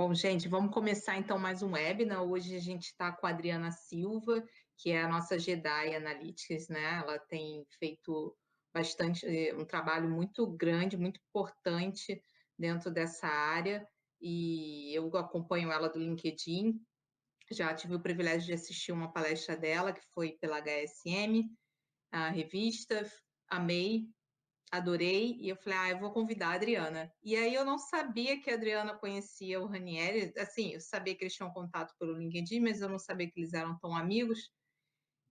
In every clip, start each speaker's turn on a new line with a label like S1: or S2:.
S1: Bom, gente, vamos começar então mais um webinar. Hoje a gente está com a Adriana Silva, que é a nossa Jedi Analytics, né? Ela tem feito bastante, um trabalho muito grande, muito importante dentro dessa área, e eu acompanho ela do LinkedIn. Já tive o privilégio de assistir uma palestra dela, que foi pela HSM, a revista, amei, adorei, e eu falei, eu vou convidar a Adriana. E aí eu não sabia que a Adriana conhecia o Ranieri, assim, eu sabia que eles tinham contato pelo LinkedIn, mas eu não sabia que eles eram tão amigos.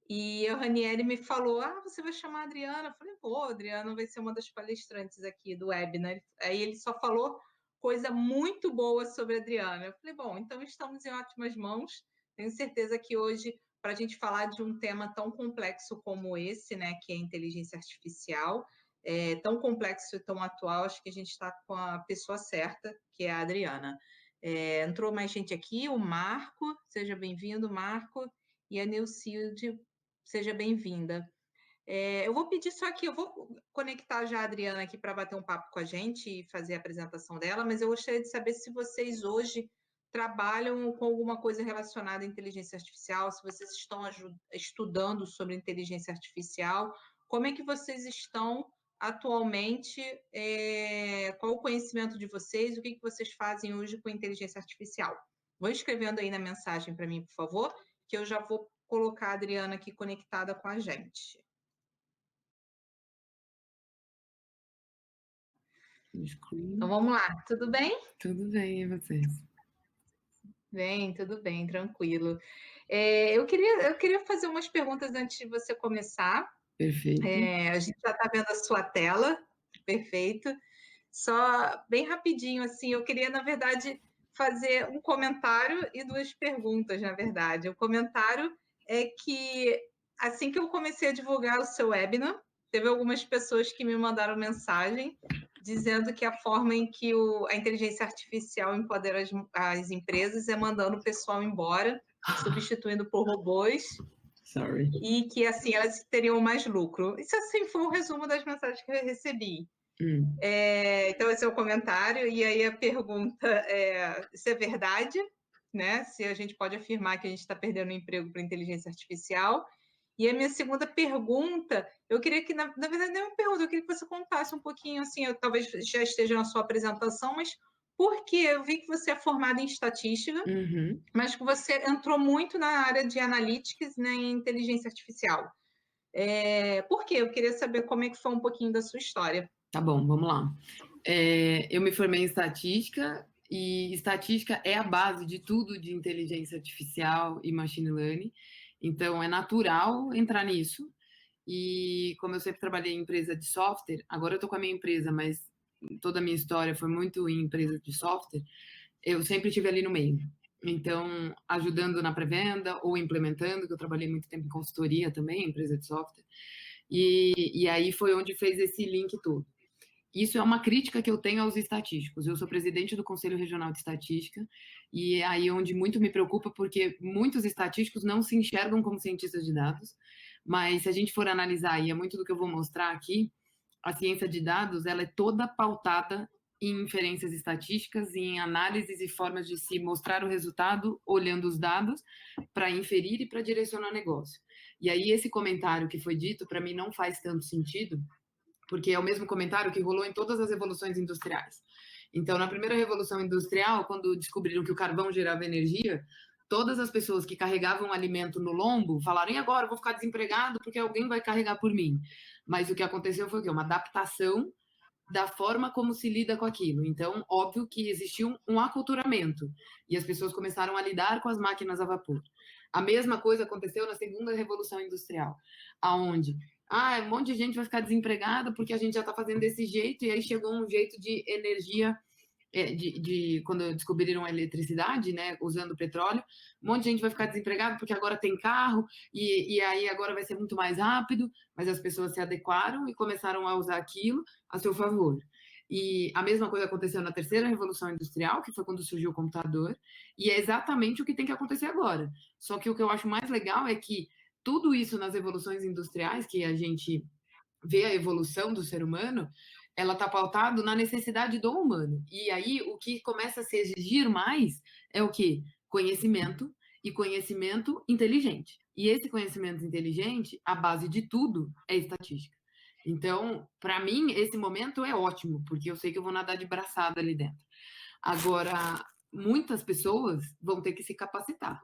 S1: E o Ranieri me falou, você vai chamar a Adriana? Eu falei, pô, a Adriana vai ser uma das palestrantes aqui do webinar. Aí ele só falou coisa muito boa sobre a Adriana. Eu falei, bom, então estamos em ótimas mãos. Tenho certeza que hoje, para a gente falar de um tema tão complexo como esse, né, que é a inteligência artificial, tão complexo e tão atual, acho que a gente está com a pessoa certa, que é a Adriana. Entrou mais gente aqui, o Marco, seja bem-vindo, Marco, e a Neucilde, seja bem-vinda. Eu vou pedir só que eu vou conectar já a Adriana aqui para bater um papo com a gente e fazer a apresentação dela, mas eu gostaria de saber se vocês hoje trabalham com alguma coisa relacionada à inteligência artificial, se vocês estão estudando sobre inteligência artificial, como é que vocês estão atualmente, qual o conhecimento de vocês, o que vocês fazem hoje com inteligência artificial. Vão escrevendo aí na mensagem para mim, por favor, que eu já vou colocar a Adriana aqui conectada com a gente. Então, vamos lá. Tudo bem?
S2: Tudo bem, e vocês?
S1: Bem, tudo bem, tranquilo. Eu queria fazer umas perguntas antes de você começar.
S2: Perfeito.
S1: A gente já está vendo a sua tela, perfeito. Só bem rapidinho, assim, eu queria, na verdade, fazer um comentário e duas perguntas, na verdade. O comentário é que, assim que eu comecei a divulgar o seu webinar, teve algumas pessoas que me mandaram mensagem dizendo que a forma em que a inteligência artificial empodera as empresas é mandando o pessoal embora, substituindo por robôs.
S2: Sorry.
S1: E que, assim, elas teriam mais lucro. Isso, assim, foi um resumo das mensagens que eu recebi. Então, esse é o comentário. E aí a pergunta é se é verdade, né? Se a gente pode afirmar que a gente está perdendo emprego para inteligência artificial. E a minha segunda pergunta, eu queria que, na verdade, não é uma pergunta, eu queria que você contasse um pouquinho, assim, eu talvez já esteja na sua apresentação, mas por que eu vi que você é formada em estatística, mas que você entrou muito na área de analytics, né, em inteligência artificial. Por quê? Eu queria saber como é que foi um pouquinho da sua história.
S2: Tá bom, vamos lá. Eu me formei em estatística, e estatística é a base de tudo de inteligência artificial e machine learning, então é natural entrar nisso. E como eu sempre trabalhei em empresa de software, agora eu tô com a minha empresa, mas toda a minha história foi muito em empresa de software, eu sempre estive ali no meio. Então, ajudando na pré-venda ou implementando, que eu trabalhei muito tempo em consultoria também, empresa de software. E aí foi onde fez esse link todo. Isso é uma crítica que eu tenho aos estatísticos. Eu sou presidente do Conselho Regional de Estatística, e é aí onde muito me preocupa, porque muitos estatísticos não se enxergam como cientistas de dados, mas se a gente for analisar, e é muito do que eu vou mostrar aqui, a ciência de dados, ela é toda pautada em inferências estatísticas, em análises e formas de se mostrar o resultado olhando os dados para inferir e para direcionar negócio. E aí esse comentário que foi dito, para mim, não faz tanto sentido, porque é o mesmo comentário que rolou em todas as revoluções industriais. Então, na primeira revolução industrial, quando descobriram que o carvão gerava energia, todas as pessoas que carregavam alimento no lombo falaram, e agora, eu vou ficar desempregado porque alguém vai carregar por mim. Mas o que aconteceu foi o quê? Uma adaptação da forma como se lida com aquilo. Então, óbvio que existiu um aculturamento, e as pessoas começaram a lidar com as máquinas a vapor. A mesma coisa aconteceu na segunda revolução industrial, aonde um monte de gente vai ficar desempregada porque a gente já está fazendo desse jeito, e aí chegou um jeito de energia, quando descobriram a eletricidade, né, usando petróleo, um monte de gente vai ficar desempregada porque agora tem carro, e aí agora vai ser muito mais rápido, mas as pessoas se adequaram e começaram a usar aquilo a seu favor. E a mesma coisa aconteceu na terceira revolução industrial, que foi quando surgiu o computador, e é exatamente o que tem que acontecer agora. Só que o que eu acho mais legal é que tudo isso nas revoluções industriais, que a gente vê a evolução do ser humano, ela está pautado na necessidade do humano. E aí o que começa a se exigir mais é o quê? Conhecimento e conhecimento inteligente. E esse conhecimento inteligente, a base de tudo é estatística. Então, para mim, esse momento é ótimo, porque eu sei que eu vou nadar de braçada ali dentro. Agora, muitas pessoas vão ter que se capacitar,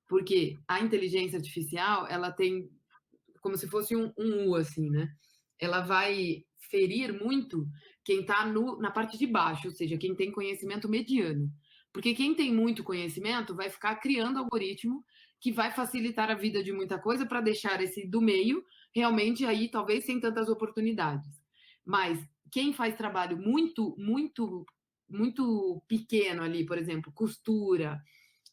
S2: porque a inteligência artificial, ela tem como se fosse um U, assim, né? Ela vai ferir muito quem está na parte de baixo, ou seja, quem tem conhecimento mediano. Porque quem tem muito conhecimento vai ficar criando algoritmo que vai facilitar a vida de muita coisa para deixar esse do meio realmente aí talvez sem tantas oportunidades. Mas quem faz trabalho muito pequeno ali, por exemplo, costura,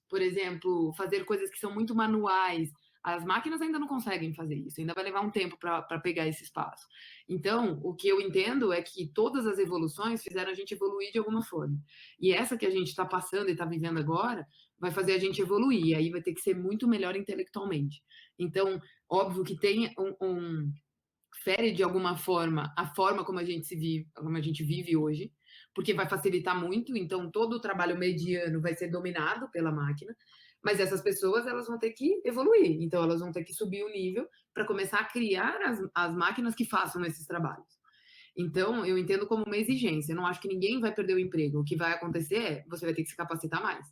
S2: por exemplo, fazer coisas que são muito manuais. As máquinas ainda não conseguem fazer isso, ainda vai levar um tempo para pegar esse espaço. Então, o que eu entendo é que todas as evoluções fizeram a gente evoluir de alguma forma. E essa que a gente está passando e está vivendo agora vai fazer a gente evoluir, e aí vai ter que ser muito melhor intelectualmente. Então, óbvio que tem fere de alguma forma a forma como a gente se vive, como a gente vive hoje, porque vai facilitar muito, então todo o trabalho mediano vai ser dominado pela máquina, mas essas pessoas elas vão ter que evoluir, então elas vão ter que subir o nível para começar a criar as máquinas que façam esses trabalhos. Então, eu entendo como uma exigência. Eu não acho que ninguém vai perder o emprego. O que vai acontecer é você vai ter que se capacitar mais.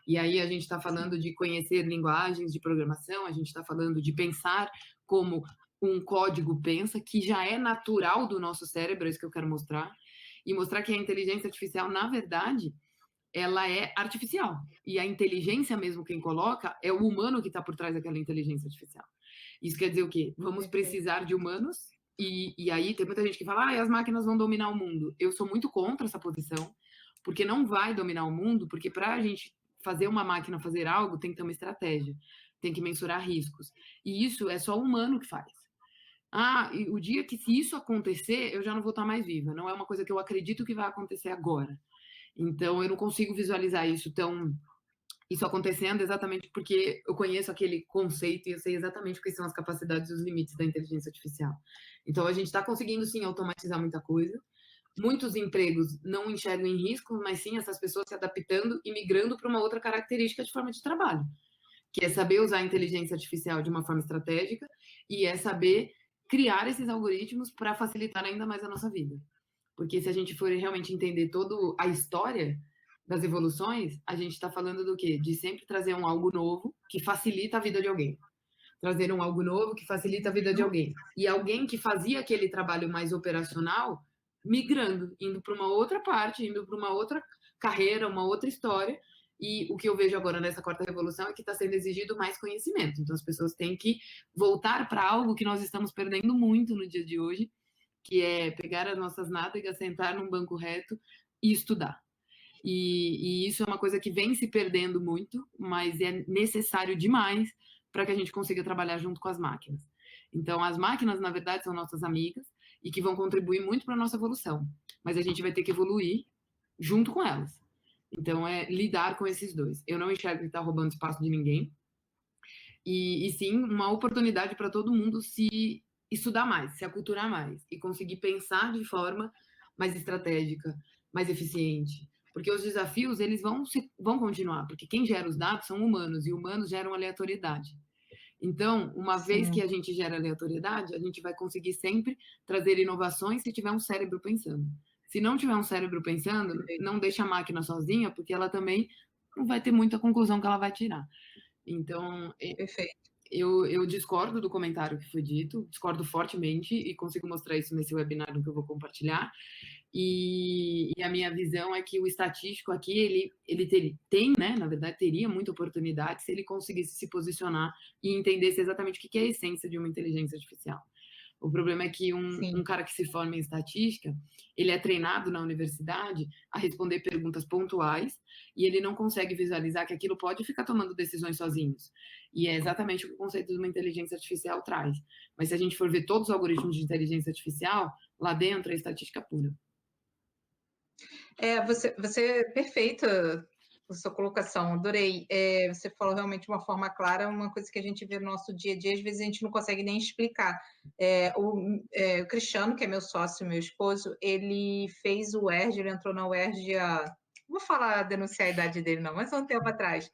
S2: E aí a gente está falando de conhecer linguagens de programação, a gente está falando de pensar como um código pensa, que já é natural do nosso cérebro, é isso que eu quero mostrar. E mostrar que a inteligência artificial, na verdade, ela é artificial. E a inteligência mesmo quem coloca é o humano que está por trás daquela inteligência artificial. Isso quer dizer o quê? Vamos precisar de humanos e aí tem muita gente que fala, as máquinas vão dominar o mundo. Eu sou muito contra essa posição, porque não vai dominar o mundo, porque para a gente fazer uma máquina fazer algo, tem que ter uma estratégia, tem que mensurar riscos. E isso é só o humano que faz. E o dia que se isso acontecer, eu já não vou estar mais viva. Não é uma coisa que eu acredito que vai acontecer agora. Então, eu não consigo visualizar isso acontecendo exatamente porque eu conheço aquele conceito e eu sei exatamente quais são as capacidades e os limites da inteligência artificial. Então, a gente está conseguindo, sim, automatizar muita coisa. Muitos empregos não enxergam em risco, mas sim essas pessoas se adaptando e migrando para uma outra característica de forma de trabalho, que é saber usar a inteligência artificial de uma forma estratégica e é saber criar esses algoritmos para facilitar ainda mais a nossa vida. Porque se a gente for realmente entender toda a história das evoluções, a gente está falando do quê? De sempre trazer algo novo que facilita a vida de alguém. Trazer algo novo que facilita a vida de alguém. E alguém que fazia aquele trabalho mais operacional, migrando, indo para uma outra parte, indo para uma outra carreira, uma outra história. E o que eu vejo agora nessa quarta revolução é que está sendo exigido mais conhecimento. Então as pessoas têm que voltar para algo que nós estamos perdendo muito no dia de hoje, que é pegar as nossas nádegas, sentar num banco reto e estudar. E isso é uma coisa que vem se perdendo muito, mas é necessário demais para que a gente consiga trabalhar junto com as máquinas. Então, as máquinas, na verdade, são nossas amigas e que vão contribuir muito para a nossa evolução, mas a gente vai ter que evoluir junto com elas. Então, é lidar com esses dois. Eu não enxergo que está roubando espaço de ninguém, e sim uma oportunidade para todo mundo se estudar mais, se aculturar mais e conseguir pensar de forma mais estratégica, mais eficiente. Porque os desafios, eles vão continuar, porque quem gera os dados são humanos, e humanos geram aleatoriedade. Então, uma vez que a gente gera aleatoriedade, a gente vai conseguir sempre trazer inovações se tiver um cérebro pensando. Se não tiver um cérebro pensando, não deixa a máquina sozinha, porque ela também não vai ter muita conclusão que ela vai tirar. Então, eu discordo do comentário que foi dito, discordo fortemente e consigo mostrar isso nesse webinar que eu vou compartilhar. E a minha visão é que o estatístico aqui, ele tem, né, na verdade, teria muita oportunidade se ele conseguisse se posicionar e entendesse exatamente o que é a essência de uma inteligência artificial. O problema é que um cara que se forma em estatística, ele é treinado na universidade a responder perguntas pontuais e ele não consegue visualizar que aquilo pode ficar tomando decisões sozinhos. E é exatamente o que o conceito de uma inteligência artificial traz. Mas se a gente for ver todos os algoritmos de inteligência artificial, lá dentro é estatística pura.
S1: Você é perfeita sua colocação, adorei. Você falou realmente de uma forma clara, uma coisa que a gente vê no nosso dia a dia, às vezes a gente não consegue nem explicar. O Cristiano, que é meu sócio, meu esposo, ele fez o UERJ, ele entrou na UERJ não vou falar, denunciar a idade dele não, mas há um tempo atrás,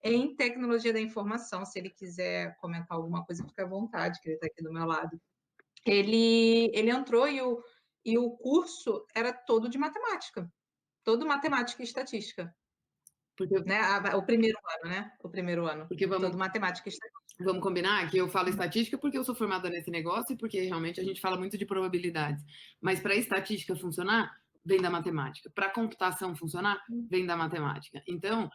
S1: em tecnologia da informação. Se ele quiser comentar alguma coisa, fica à vontade, que ele está aqui do meu lado. Ele entrou e o curso era todo de matemática, todo matemática e estatística.
S2: Porque,
S1: Né? O primeiro ano, né? O primeiro ano.
S2: porque
S1: Todo matemática e estatística.
S2: vamos combinar que eu falo estatística porque eu sou formada nesse negócio e porque realmente a gente fala muito de probabilidades. Mas para a estatística funcionar, vem da matemática. Para a computação funcionar, vem da matemática. Então,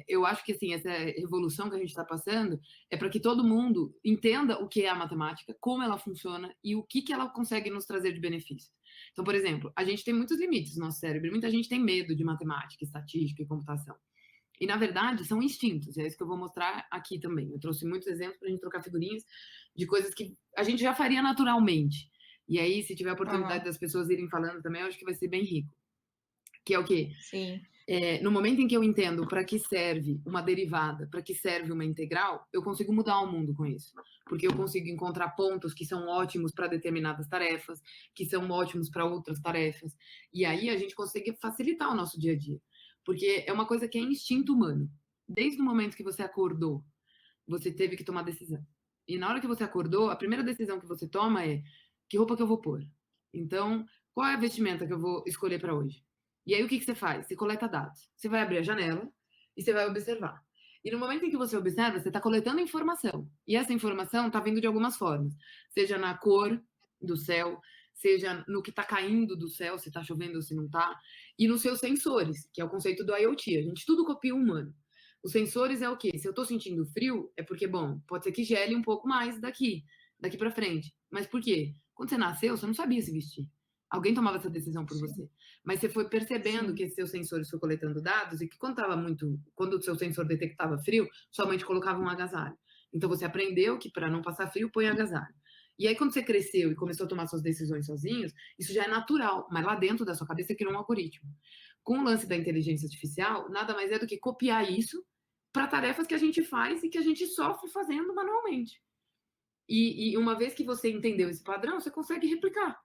S2: eu acho que assim, essa revolução que a gente está passando é para que todo mundo entenda o que é a matemática, como ela funciona e o que ela consegue nos trazer de benefício. Então, por exemplo, a gente tem muitos limites no nosso cérebro. Muita gente tem medo de matemática, estatística e computação. E, na verdade, são instintos. É isso que eu vou mostrar aqui também. Eu trouxe muitos exemplos para a gente trocar figurinhas de coisas que a gente já faria naturalmente. E aí, se tiver a oportunidade das pessoas irem falando também, eu acho que vai ser bem rico. Que é o quê?
S1: Sim.
S2: No momento em que eu entendo para que serve uma derivada, para que serve uma integral, eu consigo mudar o mundo com isso. Porque eu consigo encontrar pontos que são ótimos para determinadas tarefas, que são ótimos para outras tarefas. E aí a gente consegue facilitar o nosso dia a dia. Porque é uma coisa que é instinto humano. Desde o momento que você acordou, você teve que tomar decisão. E na hora que você acordou, a primeira decisão que você toma é: que roupa que eu vou pôr? Então, qual é a vestimenta que eu vou escolher para hoje? E aí o que você faz? Você coleta dados. Você vai abrir a janela e você vai observar. E no momento em que você observa, você está coletando informação. E essa informação está vindo de algumas formas. Seja na cor do céu, seja no que está caindo do céu, se está chovendo ou se não está, e nos seus sensores, que é o conceito do IoT. A gente tudo copia o humano. Os sensores é o quê? Se eu estou sentindo frio, é porque, bom, pode ser que gele um pouco mais daqui para frente. Mas por quê? Quando você nasceu, você não sabia se vestir. Alguém tomava essa decisão por você. Mas você foi percebendo que esses seus sensores foram coletando dados e que quando o seu sensor detectava frio, sua mãe te colocava um agasalho. Então você aprendeu que para não passar frio, põe agasalho. E aí, quando você cresceu e começou a tomar suas decisões sozinhos, isso já é natural, mas lá dentro da sua cabeça você criou um algoritmo. Com o lance da inteligência artificial, nada mais é do que copiar isso para tarefas que a gente faz e que a gente sofre fazendo manualmente. E uma vez que você entendeu esse padrão, você consegue replicar.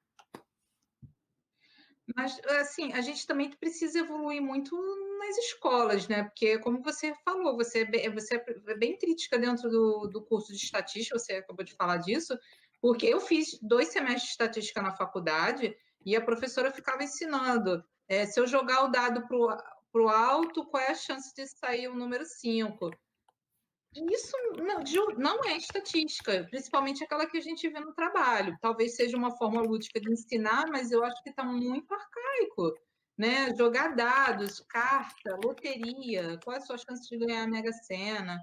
S1: Mas, assim, a gente também precisa evoluir muito nas escolas, né? Porque, como você falou, você é bem crítica dentro do curso de estatística, você acabou de falar disso, porque eu fiz 2 semestres de estatística na faculdade e a professora ficava ensinando. Se eu jogar o dado para o alto, qual é a chance de sair o número 5? Isso não é estatística, principalmente aquela que a gente vê no trabalho. Talvez seja uma forma lúdica de ensinar, mas eu acho que está muito arcaico, né? Jogar dados, carta, loteria, qual é a sua chance de ganhar a Mega Sena?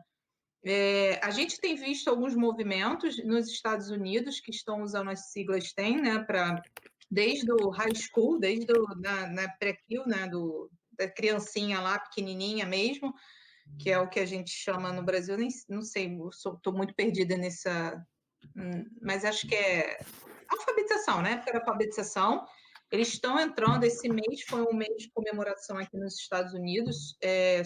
S1: A gente tem visto alguns movimentos nos Estados Unidos que estão usando as siglas TEM, né? Desde o high school, desde na pré-Q, né? Da criancinha lá, pequenininha mesmo, que é o que a gente chama no Brasil, nem não sei, estou muito perdida nessa, mas acho que é alfabetização, né? Porque era alfabetização. Eles estão entrando, esse mês foi um mês de comemoração aqui nos Estados Unidos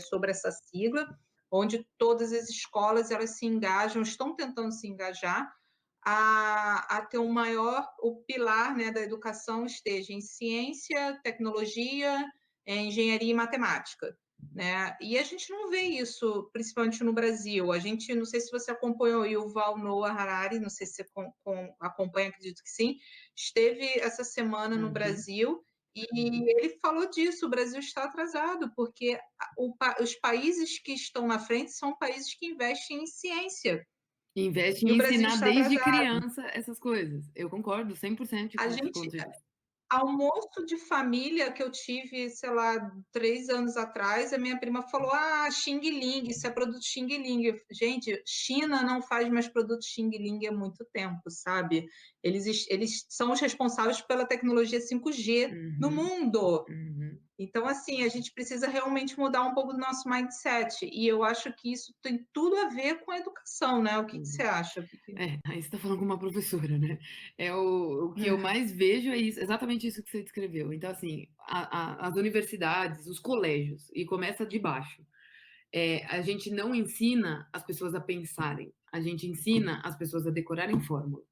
S1: sobre essa sigla, onde todas as escolas elas se engajam, estão tentando se engajar a ter o pilar, né, da educação esteja em ciência, tecnologia, engenharia e matemática. Né? E a gente não vê isso, principalmente no Brasil. A gente, não sei se você acompanhou o Yuval Noah Harari, não sei se você acompanha, acredito que sim, esteve essa semana no Brasil e ele falou disso, o Brasil está atrasado, porque os países que estão na frente são países que investem em ciência.
S2: Investe em ensinar desde criança essas coisas. Eu concordo 100% com esse ponto de vista.
S1: Almoço de família que eu tive, sei lá, 3 anos atrás, a minha prima falou: Xing Ling, isso é produto Xing Ling. Gente, China não faz mais produto Xing Ling há muito tempo, sabe? Eles são os responsáveis pela tecnologia 5G no mundo. Então, assim, a gente precisa realmente mudar um pouco do nosso mindset, e eu acho que isso tem tudo a ver com a educação, né? O que que você acha?
S2: Aí você está falando com uma professora, né? O que eu mais vejo é isso, exatamente isso que você descreveu. Então, assim, as universidades, os colégios, e começa de baixo. A gente não ensina as pessoas a pensarem, a gente ensina as pessoas a decorarem fórmula.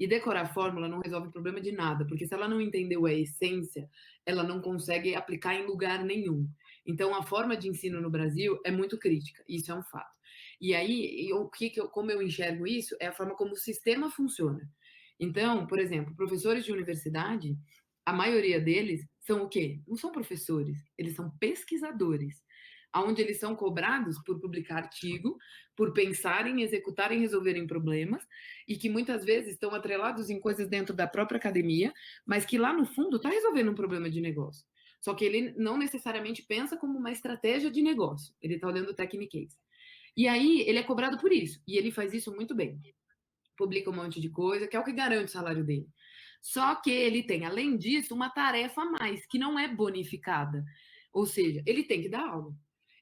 S2: E decorar fórmula não resolve o problema de nada, porque se ela não entendeu a essência, ela não consegue aplicar em lugar nenhum. Então, a forma de ensino no Brasil é muito crítica, isso é um fato. E aí, como eu enxergo isso, é a forma como o sistema funciona. Então, por exemplo, professores de universidade, a maioria deles são o quê? Não são professores, eles são pesquisadores, onde eles são cobrados por publicar artigo, por pensarem, executarem, resolverem problemas, e que muitas vezes estão atrelados em coisas dentro da própria academia, mas que lá no fundo está resolvendo um problema de negócio. Só que ele não necessariamente pensa como uma estratégia de negócio, ele está olhando techniques. E aí ele é cobrado por isso, e ele faz isso muito bem. Publica um monte de coisa, que é o que garante o salário dele. Só que ele tem, além disso, uma tarefa a mais, que não é bonificada. Ou seja, ele tem que dar aula.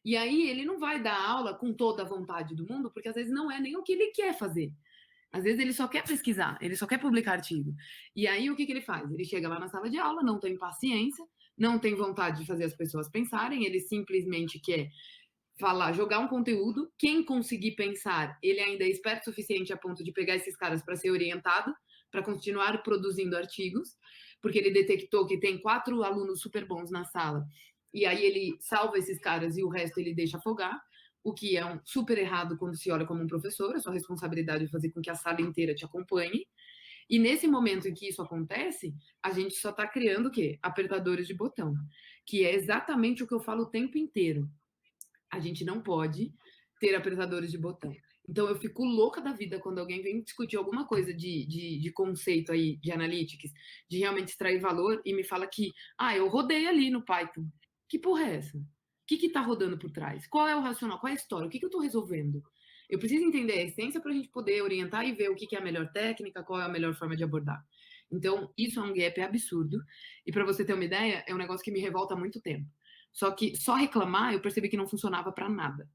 S2: E aí ele não vai dar aula com toda a vontade do mundo, porque às vezes não é nem o que ele quer fazer. Às vezes ele só quer pesquisar, ele só quer publicar artigo. E aí o que ele faz? Ele chega lá na sala de aula, não tem paciência, não tem vontade de fazer as pessoas pensarem, ele simplesmente quer falar, jogar um conteúdo. Quem conseguir pensar, ele ainda é esperto o suficiente a ponto de pegar esses caras para ser orientado, para continuar produzindo artigos, porque ele detectou que tem 4 alunos super bons na sala, e aí ele salva esses caras e o resto ele deixa afogar, o que é um super errado quando se olha como um professor, a sua responsabilidade é fazer com que a sala inteira te acompanhe. E nesse momento em que isso acontece, a gente só está criando o quê? Apertadores de botão, que é exatamente o que eu falo o tempo inteiro. A gente não pode ter apertadores de botão. Então, eu fico louca da vida quando alguém vem discutir alguma coisa de conceito aí, de analytics, de realmente extrair valor, e me fala que, eu rodei ali no Python. Que porra é essa? O que está rodando por trás? Qual é o racional? Qual é a história? O que eu estou resolvendo? Eu preciso entender a essência para a gente poder orientar e ver o que é a melhor técnica, qual é a melhor forma de abordar. Então, isso é um gap absurdo. E para você ter uma ideia, é um negócio que me revolta há muito tempo. Só que só reclamar eu percebi que não funcionava para nada.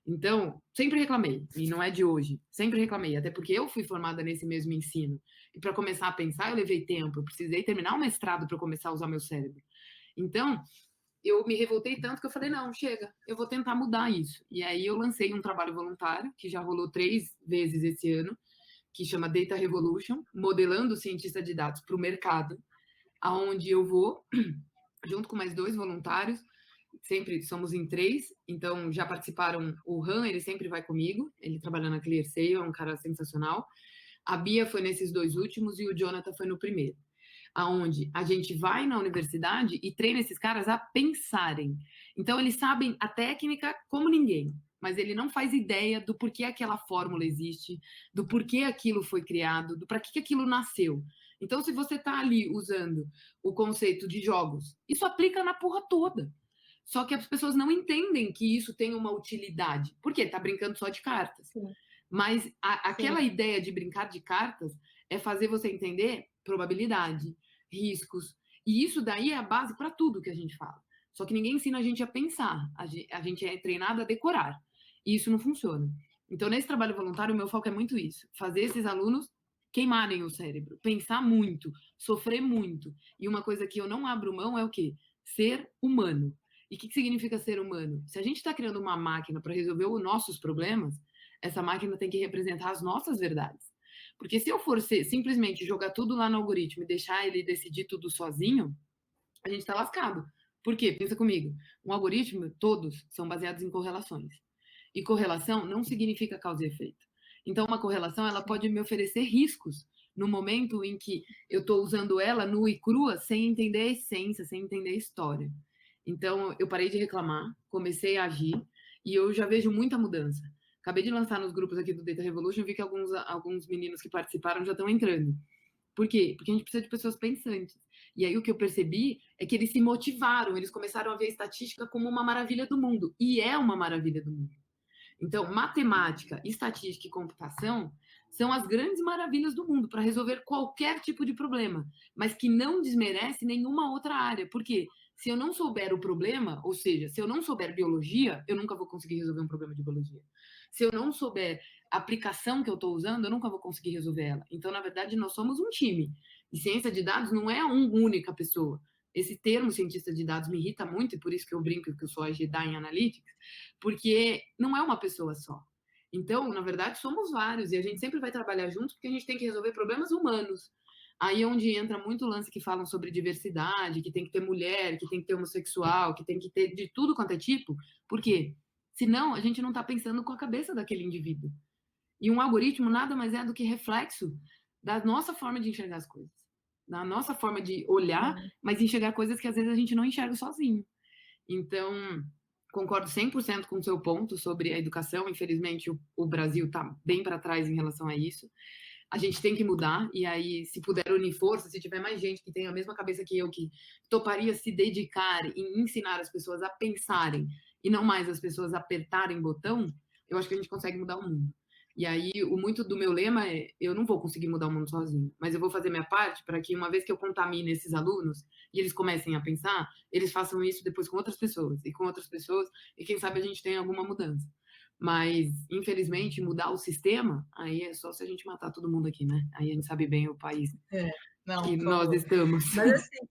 S2: Então, sempre reclamei, e não é de hoje, sempre reclamei, até porque eu fui formada nesse mesmo ensino. E para começar a pensar, eu levei tempo, eu precisei terminar o mestrado para começar a usar meu cérebro. Então, eu me revoltei tanto que eu falei, não, chega, eu vou tentar mudar isso. E aí eu lancei um trabalho voluntário, que já rolou 3 vezes esse ano, que chama Data Revolution, modelando cientista de dados para o mercado, aonde eu vou, junto com mais 2 voluntários, sempre somos em 3, então já participaram o Han, ele sempre vai comigo, ele trabalha na ClearSale, é um cara sensacional. A Bia foi nesses 2 últimos e o Jonathan foi no primeiro, aonde a gente vai na universidade e treina esses caras a pensarem. Então eles sabem a técnica como ninguém, mas ele não faz ideia do porquê aquela fórmula existe, do porquê aquilo foi criado, do para que aquilo nasceu. Então, se você está ali usando o conceito de jogos, isso aplica na porra toda. Só que as pessoas não entendem que isso tem uma utilidade. Por quê? Tá brincando só de cartas.
S1: Sim.
S2: Mas aquela ideia de brincar de cartas é fazer você entender probabilidade, riscos. E isso daí é a base para tudo que a gente fala. Só que ninguém ensina a gente a pensar. A gente é treinado a decorar. E isso não funciona. Então, nesse trabalho voluntário, o meu foco é muito isso. Fazer esses alunos queimarem o cérebro, pensar muito, sofrer muito. E uma coisa que eu não abro mão é o quê? Ser humano. E o que significa ser humano? Se a gente está criando uma máquina para resolver os nossos problemas, essa máquina tem que representar as nossas verdades. Porque se eu for simplesmente jogar tudo lá no algoritmo e deixar ele decidir tudo sozinho, a gente está lascado. Por quê? Pensa comigo. Um algoritmo, todos, são baseados em correlações. E correlação não significa causa e efeito. Então, uma correlação ela pode me oferecer riscos no momento em que eu estou usando ela nua e crua, sem entender a essência, sem entender a história. Então, eu parei de reclamar, comecei a agir, e eu já vejo muita mudança. Acabei de lançar nos grupos aqui do Data Revolution, vi que alguns meninos que participaram já estão entrando. Por quê? Porque a gente precisa de pessoas pensantes. E aí o que eu percebi é que eles se motivaram, eles começaram a ver a estatística como uma maravilha do mundo. E é uma maravilha do mundo. Então, matemática, estatística e computação são as grandes maravilhas do mundo para resolver qualquer tipo de problema, mas que não desmerece nenhuma outra área. Por quê? Se eu não souber o problema, ou seja, se eu não souber biologia, eu nunca vou conseguir resolver um problema de biologia. Se eu não souber a aplicação que eu estou usando, eu nunca vou conseguir resolver ela. Então, na verdade, nós somos um time. E ciência de dados não é uma única pessoa. Esse termo cientista de dados me irrita muito, e por isso que eu brinco que eu sou a Jedi em Analytics, porque não é uma pessoa só. Então, na verdade, somos vários, e a gente sempre vai trabalhar juntos porque a gente tem que resolver problemas humanos. Aí é onde entra muito lance que falam sobre diversidade, que tem que ter mulher, que tem que ter homossexual, que tem que ter de tudo quanto é tipo. Por quê? Senão, a gente não está pensando com a cabeça daquele indivíduo. E um algoritmo nada mais é do que reflexo da nossa forma de enxergar as coisas. Da nossa forma de olhar, mas enxergar coisas que às vezes a gente não enxerga sozinho. Então, concordo 100% com o seu ponto sobre a educação. Infelizmente, o Brasil está bem para trás em relação a isso. A gente tem que mudar, e aí, se puder unir força, se tiver mais gente que tem a mesma cabeça que eu, que toparia se dedicar em ensinar as pessoas a pensarem, e não mais as pessoas apertarem botão, eu acho que a gente consegue mudar o mundo. E aí, muito do meu lema é, eu não vou conseguir mudar o mundo sozinho, mas eu vou fazer minha parte para que, uma vez que eu contamine esses alunos, e eles comecem a pensar, eles façam isso depois com outras pessoas, e com outras pessoas, e quem sabe a gente tenha alguma mudança. Mas, infelizmente, mudar o sistema, aí é só se a gente matar todo mundo aqui, né? Aí a gente sabe bem o país
S1: Não,
S2: que
S1: por
S2: nós
S1: favor.
S2: estamos.
S1: Mas assim,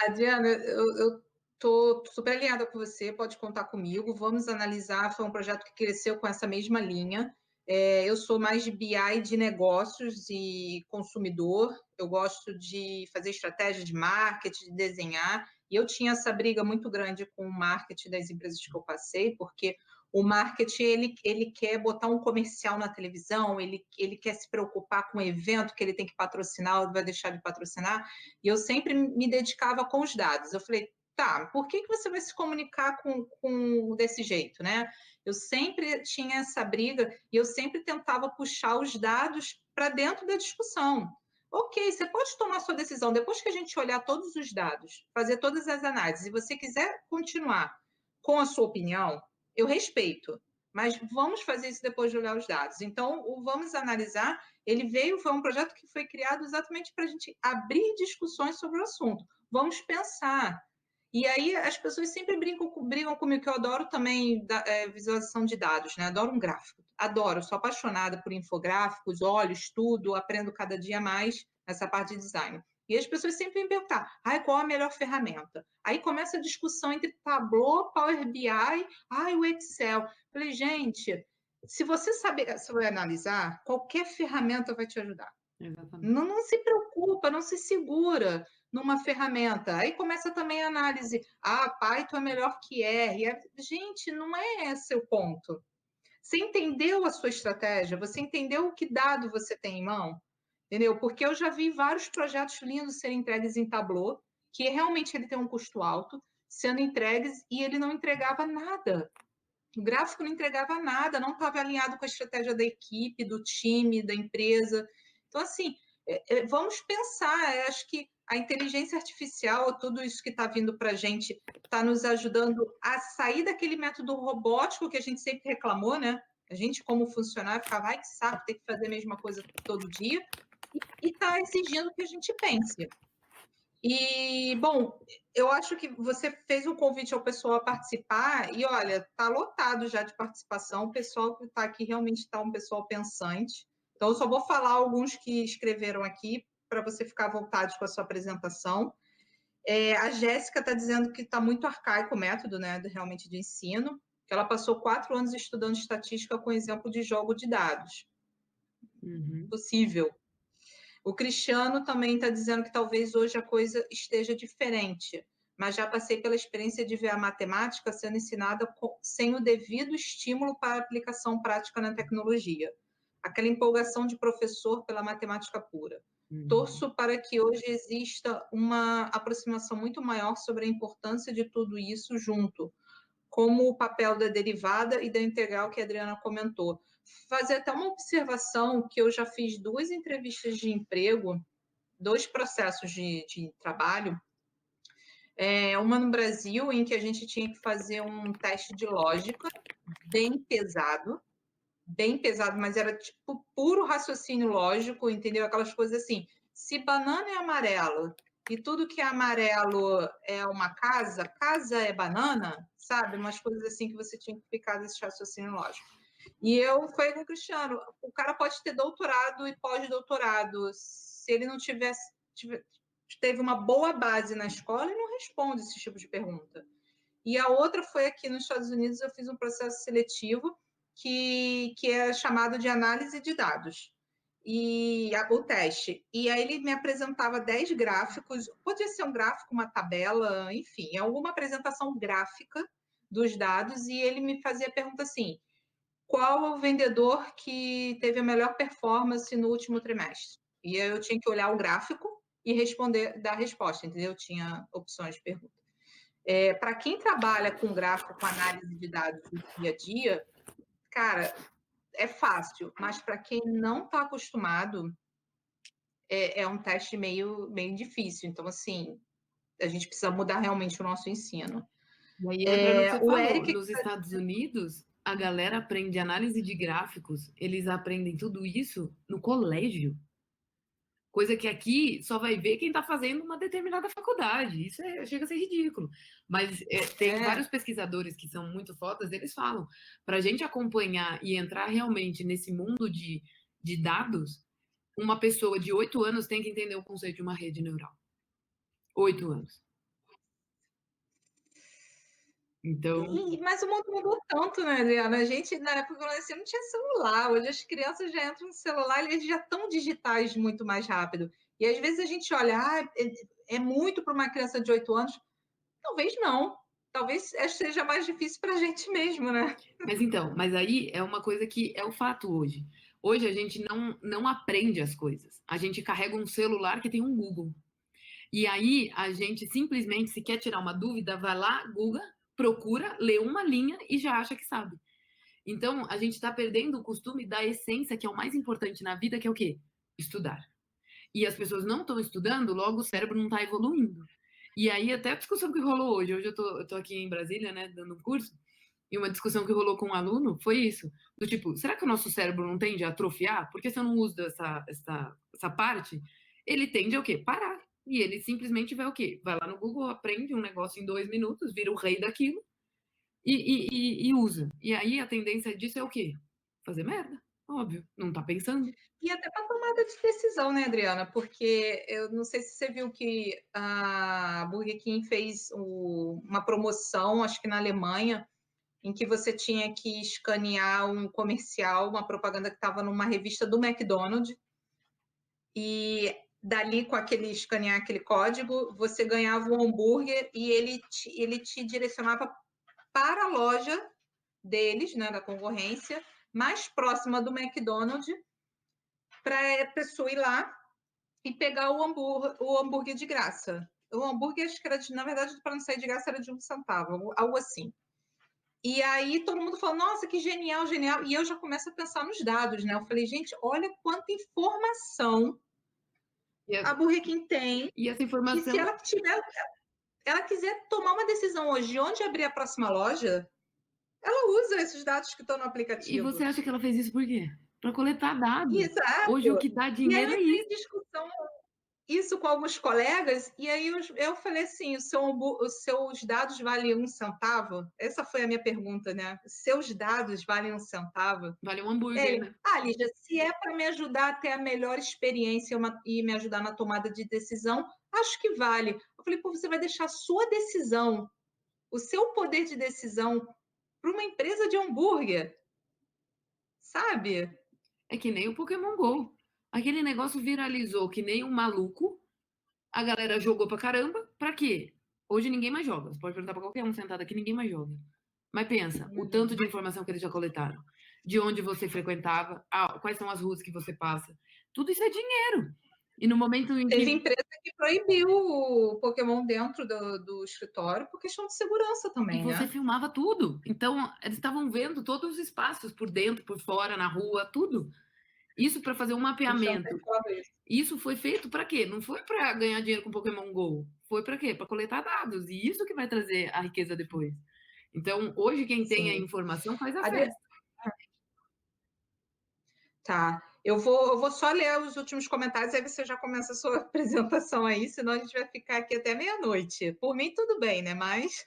S1: Adriana, eu tô super alinhada com você, pode contar comigo. Vamos analisar. Foi um projeto que cresceu com essa mesma linha. Eu sou mais de BI de negócios e consumidor. Eu gosto de fazer estratégia de marketing, de desenhar. E eu tinha essa briga muito grande com o marketing das empresas que eu passei, porque o marketing ele quer botar um comercial na televisão, ele quer se preocupar com o evento que ele tem que patrocinar ou vai deixar de patrocinar. E eu sempre me dedicava com os dados. Eu falei, tá, por que você vai se comunicar com desse jeito, né? Eu sempre tinha essa briga e eu sempre tentava puxar os dados para dentro da discussão. Ok, você pode tomar sua decisão depois que a gente olhar todos os dados, fazer todas as análises, e você quiser continuar com a sua opinião, eu respeito, mas vamos fazer isso depois de olhar os dados. Então, o Vamos Analisar, foi um projeto que foi criado exatamente para a gente abrir discussões sobre o assunto. Vamos pensar. E aí as pessoas sempre brigam comigo, que eu adoro também visualização de dados, né? Adoro um gráfico. Adoro, sou apaixonada por infográficos, olho, estudo, aprendo cada dia mais nessa parte de design. E as pessoas sempre me perguntam, qual a melhor ferramenta? Aí começa a discussão entre Tableau, Power BI, o Excel. Falei, gente, se você saber analisar, qualquer ferramenta vai te ajudar.
S2: Exatamente.
S1: Não se preocupa, não se segura numa ferramenta. Aí começa também a análise. Python é melhor que R. Gente, não é esse o ponto. Você entendeu a sua estratégia? Você entendeu que dado você tem em mão? Entendeu? Porque eu já vi vários projetos lindos serem entregues em Tableau, que realmente ele tem um custo alto, sendo entregues e ele não entregava nada. O gráfico não entregava nada, não estava alinhado com a estratégia da equipe, do time, da empresa. Então, assim, vamos pensar. Acho que a inteligência artificial, tudo isso que está vindo para a gente, está nos ajudando a sair daquele método robótico que a gente sempre reclamou, né? A gente, como funcionário, ficava, que saco, ter que fazer a mesma coisa todo dia, e está exigindo que a gente pense. E, bom, eu acho que você fez um convite ao pessoal a participar, e olha, está lotado já de participação. O pessoal que está aqui realmente está um pessoal pensante. Então, eu só vou falar alguns que escreveram aqui, para você ficar à vontade com a sua apresentação. A Jéssica está dizendo que está muito arcaico o método, né, realmente de ensino, que ela passou 4 anos estudando estatística com exemplo de jogo de dados. Possível. O Cristiano também está dizendo que talvez hoje a coisa esteja diferente, mas já passei pela experiência de ver a matemática sendo ensinada sem o devido estímulo para a aplicação prática na tecnologia. Aquela empolgação de professor pela matemática pura. Torço para que hoje exista uma aproximação muito maior sobre a importância de tudo isso junto, como o papel da derivada e da integral que a Adriana comentou. Fazer até uma observação que eu já fiz 2 entrevistas de emprego, 2 processos de trabalho, uma no Brasil, em que a gente tinha que fazer um teste de lógica bem pesado, mas era tipo puro raciocínio lógico, entendeu? Aquelas coisas assim, se banana é amarelo e tudo que é amarelo é uma casa, casa é banana, sabe? Umas coisas assim que você tinha que ficar desse raciocínio lógico. E eu falei com o Cristiano, o cara pode ter doutorado e pós-doutorado, se ele não teve uma boa base na escola, ele não responde esse tipo de pergunta. E a outra foi aqui nos Estados Unidos, eu fiz um processo seletivo que é chamado de análise de dados. E o teste. E aí ele me apresentava 10 gráficos, podia ser um gráfico, uma tabela, enfim, alguma apresentação gráfica dos dados, e ele me fazia a pergunta assim: qual é o vendedor que teve a melhor performance no último trimestre? E eu tinha que olhar o gráfico e responder, dar a resposta, entendeu? Eu tinha opções de pergunta. Para quem trabalha com gráfico, com análise de dados do dia a dia, cara, é fácil, mas para quem não está acostumado, é um teste meio difícil. Então, assim, a gente precisa mudar realmente o nosso ensino.
S2: E aí entra no que você
S1: O
S2: falou.
S1: Eric.
S2: Nos Estados Unidos, a galera aprende análise de gráficos, eles aprendem tudo isso no colégio. Coisa que aqui só vai ver quem está fazendo uma determinada faculdade. Isso chega a ser ridículo. Mas tem vários pesquisadores que são muito fodas, eles falam, para a gente acompanhar e entrar realmente nesse mundo de dados, uma pessoa de 8 anos tem que entender o conceito de uma rede neural. 8 anos. Então.
S1: Mas o mundo mudou tanto, né, Adriana? A gente, na época que eu nasci, não tinha celular. Hoje as crianças já entram no celular e eles já estão digitais muito mais rápido. E às vezes a gente olha, é muito para uma criança de 8 anos. Talvez não. Talvez seja mais difícil para a gente mesmo, né?
S2: Mas aí é uma coisa que é o fato hoje. Hoje a gente não aprende as coisas. A gente carrega um celular que tem um Google. E aí a gente simplesmente, se quer tirar uma dúvida, vai lá, Google, procura, lê uma linha e já acha que sabe. Então a gente está perdendo o costume da essência, que é o mais importante na vida, que é o quê? Estudar. E as pessoas não estão estudando, logo o cérebro não está evoluindo. E aí até a discussão que rolou hoje, eu tô aqui em Brasília, né, dando um curso, e uma discussão que rolou com um aluno foi isso, do tipo, será que o nosso cérebro não tende a atrofiar? Porque se eu não uso essa parte, ele tende a o quê? Parar. E ele simplesmente vai o quê? Vai lá no Google, aprende um negócio em 2 minutos, vira o rei daquilo e usa. E aí a tendência disso é o quê? Fazer merda. Óbvio, não tá pensando.
S1: E até para tomada de decisão, né, Adriana? Porque eu não sei se você viu que a Burger King fez uma promoção, acho que na Alemanha, em que você tinha que escanear um comercial, uma propaganda que estava numa revista do McDonald's, e dali, com escanear aquele código, você ganhava um hambúrguer e ele te direcionava para a loja deles, né, da concorrência, mais próxima do McDonald's, para a pessoa ir lá e pegar o hambúrguer de graça. O hambúrguer, acho que era na verdade, para não sair de graça, era de 1 centavo, algo assim. E aí todo mundo falou, nossa, que genial, genial. E eu já começo a pensar nos dados, né? Eu falei, gente, olha quanta informação a Burger King tem,
S2: E essa
S1: que se
S2: informação.
S1: ela quiser tomar uma decisão hoje de onde abrir a próxima loja, ela usa esses dados que estão no
S2: E
S1: aplicativo.
S2: você acha que ela fez isso por quê? Para coletar dados. Hoje o
S1: Exato.
S2: que dá
S1: E
S2: dinheiro
S1: aí
S2: é
S1: entrei
S2: isso.
S1: em discussão isso com alguns colegas, e aí eu falei assim: os seus dados valem 1 centavo? Essa foi a minha pergunta, né? Seus dados valem 1 centavo?
S2: Vale um hambúrguer,
S1: Ele,
S2: né?
S1: Lígia, se é para me ajudar a ter a melhor experiência e me ajudar na tomada de decisão, acho que vale. Eu falei, pô, você vai deixar a sua decisão, o seu poder de decisão, para uma empresa de hambúrguer, sabe?
S2: É que nem o Pokémon Go. Aquele negócio viralizou que nem um maluco. A galera jogou pra caramba. Pra quê? Hoje ninguém mais joga. Você pode perguntar pra qualquer um sentado aqui, ninguém mais joga. Mas pensa, o tanto de informação que eles já coletaram. De onde você frequentava, quais são as ruas que você passa. Tudo isso é dinheiro. E no momento em
S1: Teve
S2: que.
S1: empresa que proibiu o Pokémon dentro do escritório por questão de segurança
S2: E
S1: também,
S2: você
S1: né?
S2: filmava tudo. Então, eles estavam vendo todos os espaços, por dentro, por fora, na rua, tudo. Isso para fazer um
S1: Eles tinham até
S2: mapeamento.
S1: falado isso.
S2: Isso foi feito para quê? Não foi para ganhar dinheiro com Pokémon Go. Foi para quê? Para coletar dados. E isso que vai trazer a riqueza depois. Então, hoje, quem tem a
S1: Sim.
S2: informação faz a
S1: Adri-
S2: festa.
S1: Tá. eu vou só ler os últimos comentários, aí você já começa a sua apresentação aí, senão a gente vai ficar aqui até meia-noite. Por mim, tudo bem, né? Mas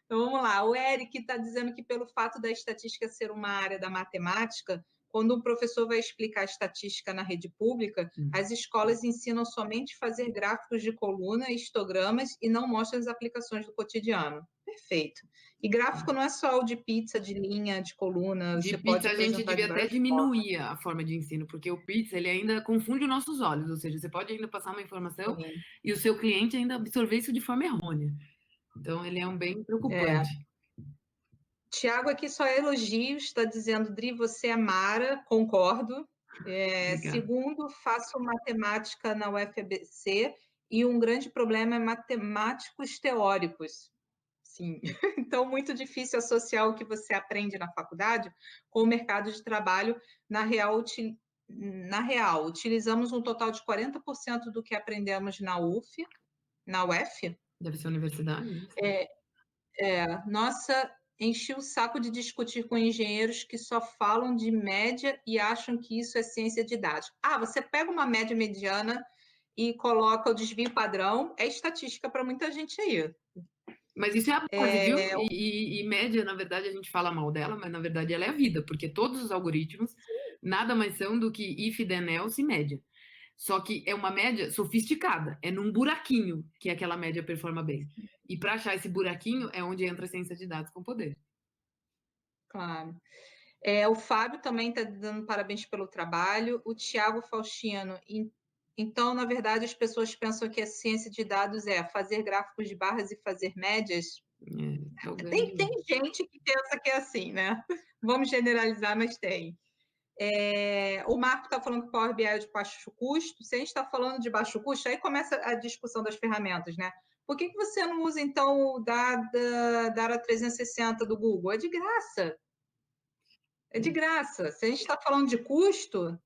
S1: então, vamos lá. O Eric está dizendo que, pelo fato da estatística ser uma área da matemática, quando um professor vai explicar estatística na rede pública, as escolas ensinam somente a fazer gráficos de coluna, histogramas e não mostram as aplicações do cotidiano. Perfeito. E gráfico não é só o de pizza, de linha, de coluna,
S2: De
S1: você pode
S2: pizza, a gente
S1: apresentar de
S2: devia até
S1: várias formas.
S2: diminuir a forma de ensino, porque o pizza, ele ainda confunde os nossos olhos, ou seja, você pode ainda passar uma informação
S1: Sim.
S2: e o seu cliente ainda absorver isso de forma errônea. Então, ele é um bem
S1: É.
S2: preocupante.
S1: Tiago aqui só é elogios, está dizendo, Dri, você é Mara, concordo.
S2: Obrigada.
S1: Segundo, faço matemática na UFABC e um grande problema é matemáticos teóricos. Sim, então muito difícil associar o que você aprende na faculdade com o mercado de trabalho na real. Na real, utilizamos um total de 40% do que aprendemos na UF.
S2: Deve ser universidade, né?
S1: Nossa, enchi o saco de discutir com engenheiros que só falam de média e acham que isso é ciência de dados. Ah, você pega uma média mediana e coloca o desvio padrão, é estatística para muita gente aí.
S2: Mas isso é a base, viu? E média, na verdade, a gente fala mal dela, mas na verdade ela é a vida, porque todos os algoritmos nada mais são do que if, then, else e média. Só que é uma média sofisticada, é num buraquinho que aquela média performa bem. E para achar esse buraquinho é onde entra a ciência de dados com poder.
S1: Claro. O Fábio também está dando parabéns pelo trabalho. O Tiago Faustino. Então, na verdade, as pessoas pensam que a ciência de dados é fazer gráficos de barras e fazer médias. Tem gente que pensa que é assim, né? Vamos generalizar, mas tem. O Marco está falando que o Power BI é de baixo custo. Se a gente está falando de baixo custo, aí começa a discussão das ferramentas, né? Por que você não usa, então, o Data 360 do Google? É de graça. É de graça. Se a gente está falando de custo,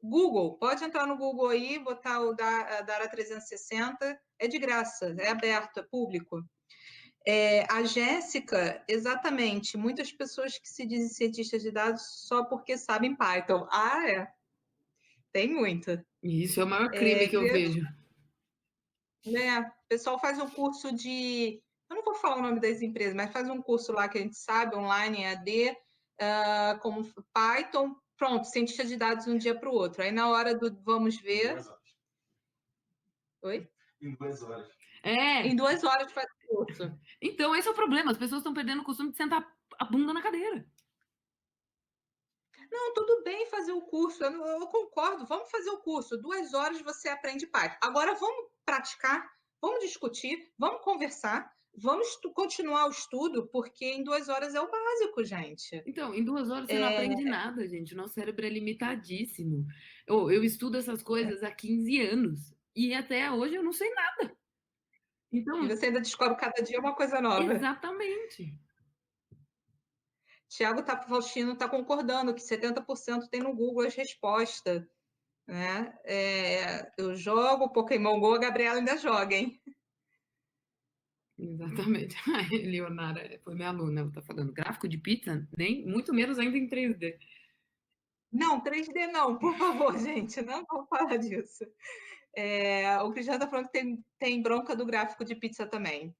S1: Google, pode entrar no Google aí, botar o Data 360, é de graça, é aberto, é público. A Jéssica, exatamente, muitas pessoas que se dizem cientistas de dados só porque sabem Python. Ah, é. Tem muita.
S2: Isso é o maior crime que eu vejo.
S1: O pessoal faz um curso de... Eu não vou falar o nome das empresas, mas faz um curso lá que a gente sabe, online, EAD, como Python, pronto, cientista de dados de um dia para o outro. Aí na hora do vamos ver...
S3: Em 2 horas.
S1: Oi?
S3: Em 2 horas.
S1: Em 2 horas faz o curso.
S2: Então, esse é o problema. As pessoas estão perdendo o costume de sentar a bunda na cadeira.
S1: Não, tudo bem fazer o curso, eu concordo, vamos fazer o curso. 2 horas você aprende Python. Agora vamos praticar, vamos discutir, vamos conversar, vamos continuar o estudo, porque em 2 horas é o básico, gente.
S2: Então, em 2 horas você não aprende nada, gente. O nosso cérebro é limitadíssimo. Eu estudo essas coisas há 15 anos e até hoje eu não sei nada. Então,
S1: E você ainda descobre cada dia uma coisa nova.
S2: exatamente.
S1: Tiago Faustino está concordando que 70% tem no Google as respostas. Né? Eu jogo Pokémon Go, a Gabriela ainda joga, hein?
S2: Exatamente. A Leonara foi minha aluna, ela está falando gráfico de pizza, nem muito menos ainda em 3D.
S1: Não, 3D não, por favor, gente, não vamos falar disso. O Cristiano está falando que tem bronca do gráfico de pizza também.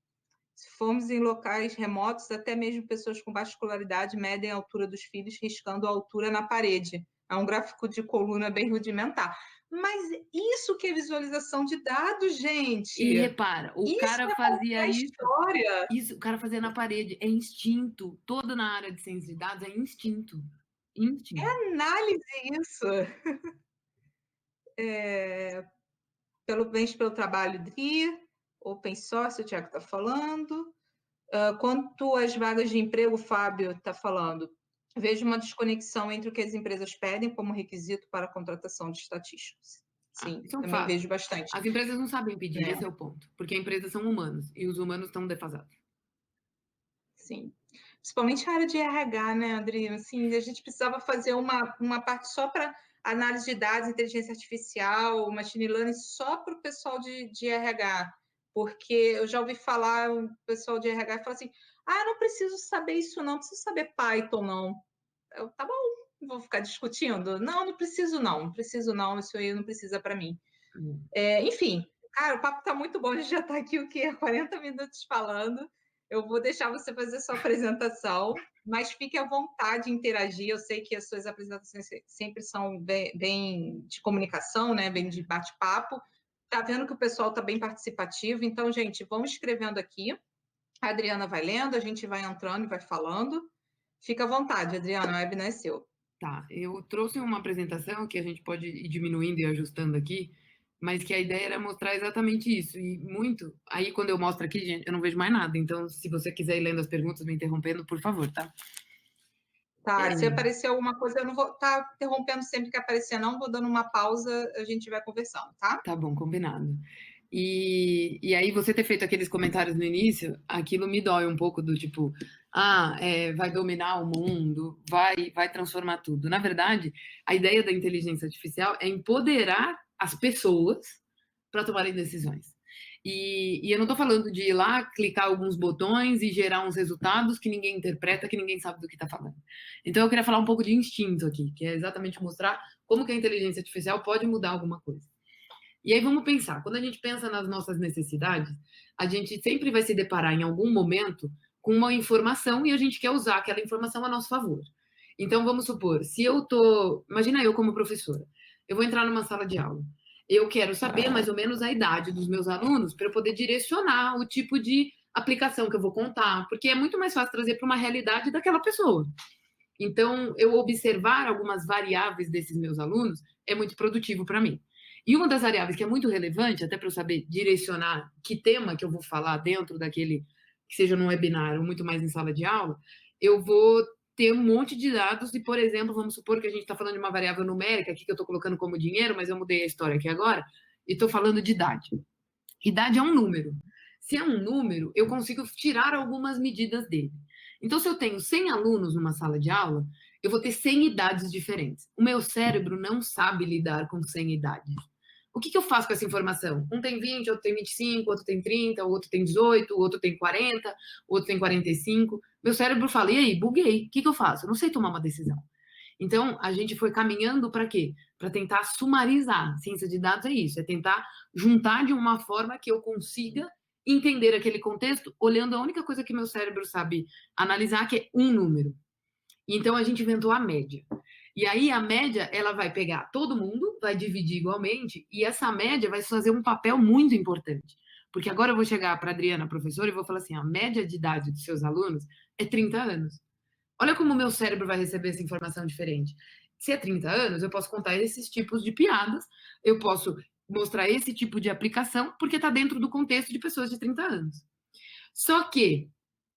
S1: Se formos em locais remotos, até mesmo pessoas com baixa escolaridade medem a altura dos filhos, riscando a altura na parede. É um gráfico de coluna bem rudimentar. Mas isso que é visualização de dados, gente.
S2: E repara, o
S1: isso
S2: cara fazia isso.
S1: História.
S2: Isso, o cara fazia na parede. É instinto. Toda na área de ciência de dados é instinto. Instinto.
S1: É análise isso. Pelo trabalho de open source, o Tiago está falando. Quanto às vagas de emprego, o Fábio está falando. Vejo uma desconexão entre o que as empresas pedem como requisito para a contratação de estatísticos. Sim, também vejo bastante.
S2: As empresas não sabem pedir, esse é o ponto. Porque as empresas são humanos e os humanos estão defasados.
S1: Sim. Principalmente a área de RH, né, Adri? Assim, a gente precisava fazer uma parte só para análise de dados, inteligência artificial, machine learning, só para o pessoal de RH. Porque eu já ouvi falar, o pessoal de RH fala assim, não preciso saber isso não, preciso saber Python não. Tá bom, Vou ficar discutindo? Não, não preciso não, não preciso não, isso aí não precisa para mim.
S2: Hum.
S1: Enfim, cara, o papo está muito bom, a gente já está aqui o quê? 40 minutos falando. Eu vou deixar você fazer sua apresentação, mas fique à vontade de interagir. Eu sei que as suas apresentações sempre são bem de comunicação, né? Bem de bate-papo. Tá vendo que o pessoal está bem participativo, então, gente, vamos escrevendo aqui. A Adriana vai lendo, a gente vai entrando e vai falando. Fica à vontade, Adriana, o webinar é seu.
S2: Tá, eu trouxe uma apresentação que a gente pode ir diminuindo e ajustando aqui, mas que a ideia era mostrar exatamente isso, e muito. Aí, quando eu mostro aqui, gente, eu não vejo mais nada, então, se você quiser ir lendo as perguntas, me interrompendo, por favor, tá?
S1: Tá, se
S2: É,
S1: aparecer alguma coisa, eu não vou estar interrompendo sempre que aparecer, não, vou dando uma pausa, a gente vai conversando, tá?
S2: tá bom, combinado. E aí, você ter feito aqueles comentários no início, aquilo me dói um pouco do tipo, vai dominar o mundo, vai transformar tudo. Na verdade, a ideia da inteligência artificial é empoderar as pessoas para tomarem decisões. E eu não estou falando de ir lá, clicar alguns botões e gerar uns resultados que ninguém interpreta, que ninguém sabe do que está falando. Então, eu queria falar um pouco de instinto aqui, que é exatamente mostrar como que a inteligência artificial pode mudar alguma coisa. E aí vamos pensar, quando a gente pensa nas nossas necessidades, a gente sempre vai se deparar em algum momento com uma informação e a gente quer usar aquela informação a nosso favor. Então vamos supor, se eu tô, imagina eu como professora, eu vou entrar numa sala de aula. Eu quero saber mais ou menos a idade dos meus alunos para eu poder direcionar o tipo de aplicação que eu vou contar, porque é muito mais fácil trazer para uma realidade daquela pessoa. Então, eu observar algumas variáveis desses meus alunos é muito produtivo para mim. E uma das variáveis que é muito relevante, até para eu saber direcionar que tema que eu vou falar dentro daquele, que seja num webinar ou muito mais em sala de aula, eu vou ter um monte de dados e, por exemplo, vamos supor que a gente está falando de uma variável numérica aqui que eu estou colocando como dinheiro, mas eu mudei a história aqui agora, e estou falando de idade. Idade é um número. Se é um número, eu consigo tirar algumas medidas dele. Então, se eu tenho 100 alunos numa sala de aula, eu vou ter 100 idades diferentes. O meu cérebro não sabe lidar com 100 idades. O que eu faço com essa informação? Um tem 20, outro tem 25, outro tem 30, o outro tem 18, o outro tem 40, o outro tem 45. Meu cérebro fala, e aí, buguei, o que eu faço? Eu não sei tomar uma decisão. Então, a gente foi caminhando para quê? Para tentar sumarizar. Ciência de dados é isso, é tentar juntar de uma forma que eu consiga entender aquele contexto, olhando a única coisa que meu cérebro sabe analisar, que é um número. Então, a gente inventou a média. E aí, a média, ela vai pegar todo mundo, vai dividir igualmente, e essa média vai fazer um papel muito importante. Porque agora eu vou chegar para a Adriana, professora, e vou falar assim: a média de idade dos seus alunos é 30 anos. Olha como o meu cérebro vai receber essa informação diferente. Se é 30 anos, eu posso contar esses tipos de piadas, eu posso mostrar esse tipo de aplicação, porque está dentro do contexto de pessoas de 30 anos. Só que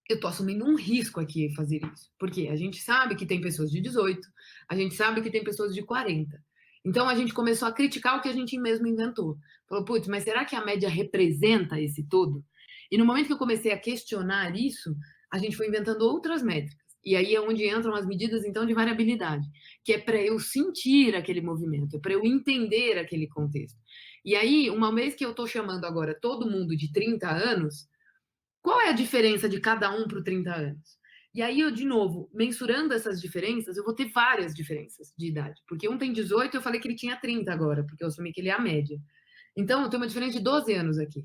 S2: eu estou assumindo um risco aqui em fazer isso, porque a gente sabe que tem pessoas de 18, a gente sabe que tem pessoas de 40. Então a gente começou a criticar o que a gente mesmo inventou. Falou, putz, mas será que a média representa esse todo? E no momento que eu comecei a questionar isso, a gente foi inventando outras métricas. E aí é onde entram as medidas, então, de variabilidade, que é para eu sentir aquele movimento, é para eu entender aquele contexto. E aí, uma vez que eu estou chamando agora todo mundo de 30 anos, qual é a diferença de cada um para os 30 anos? E aí, eu, de novo, mensurando essas diferenças, eu vou ter várias diferenças de idade. Porque um tem 18, eu falei que ele tinha 30 agora, porque eu assumi que ele é a média. Então, eu tenho uma diferença de 12 anos aqui.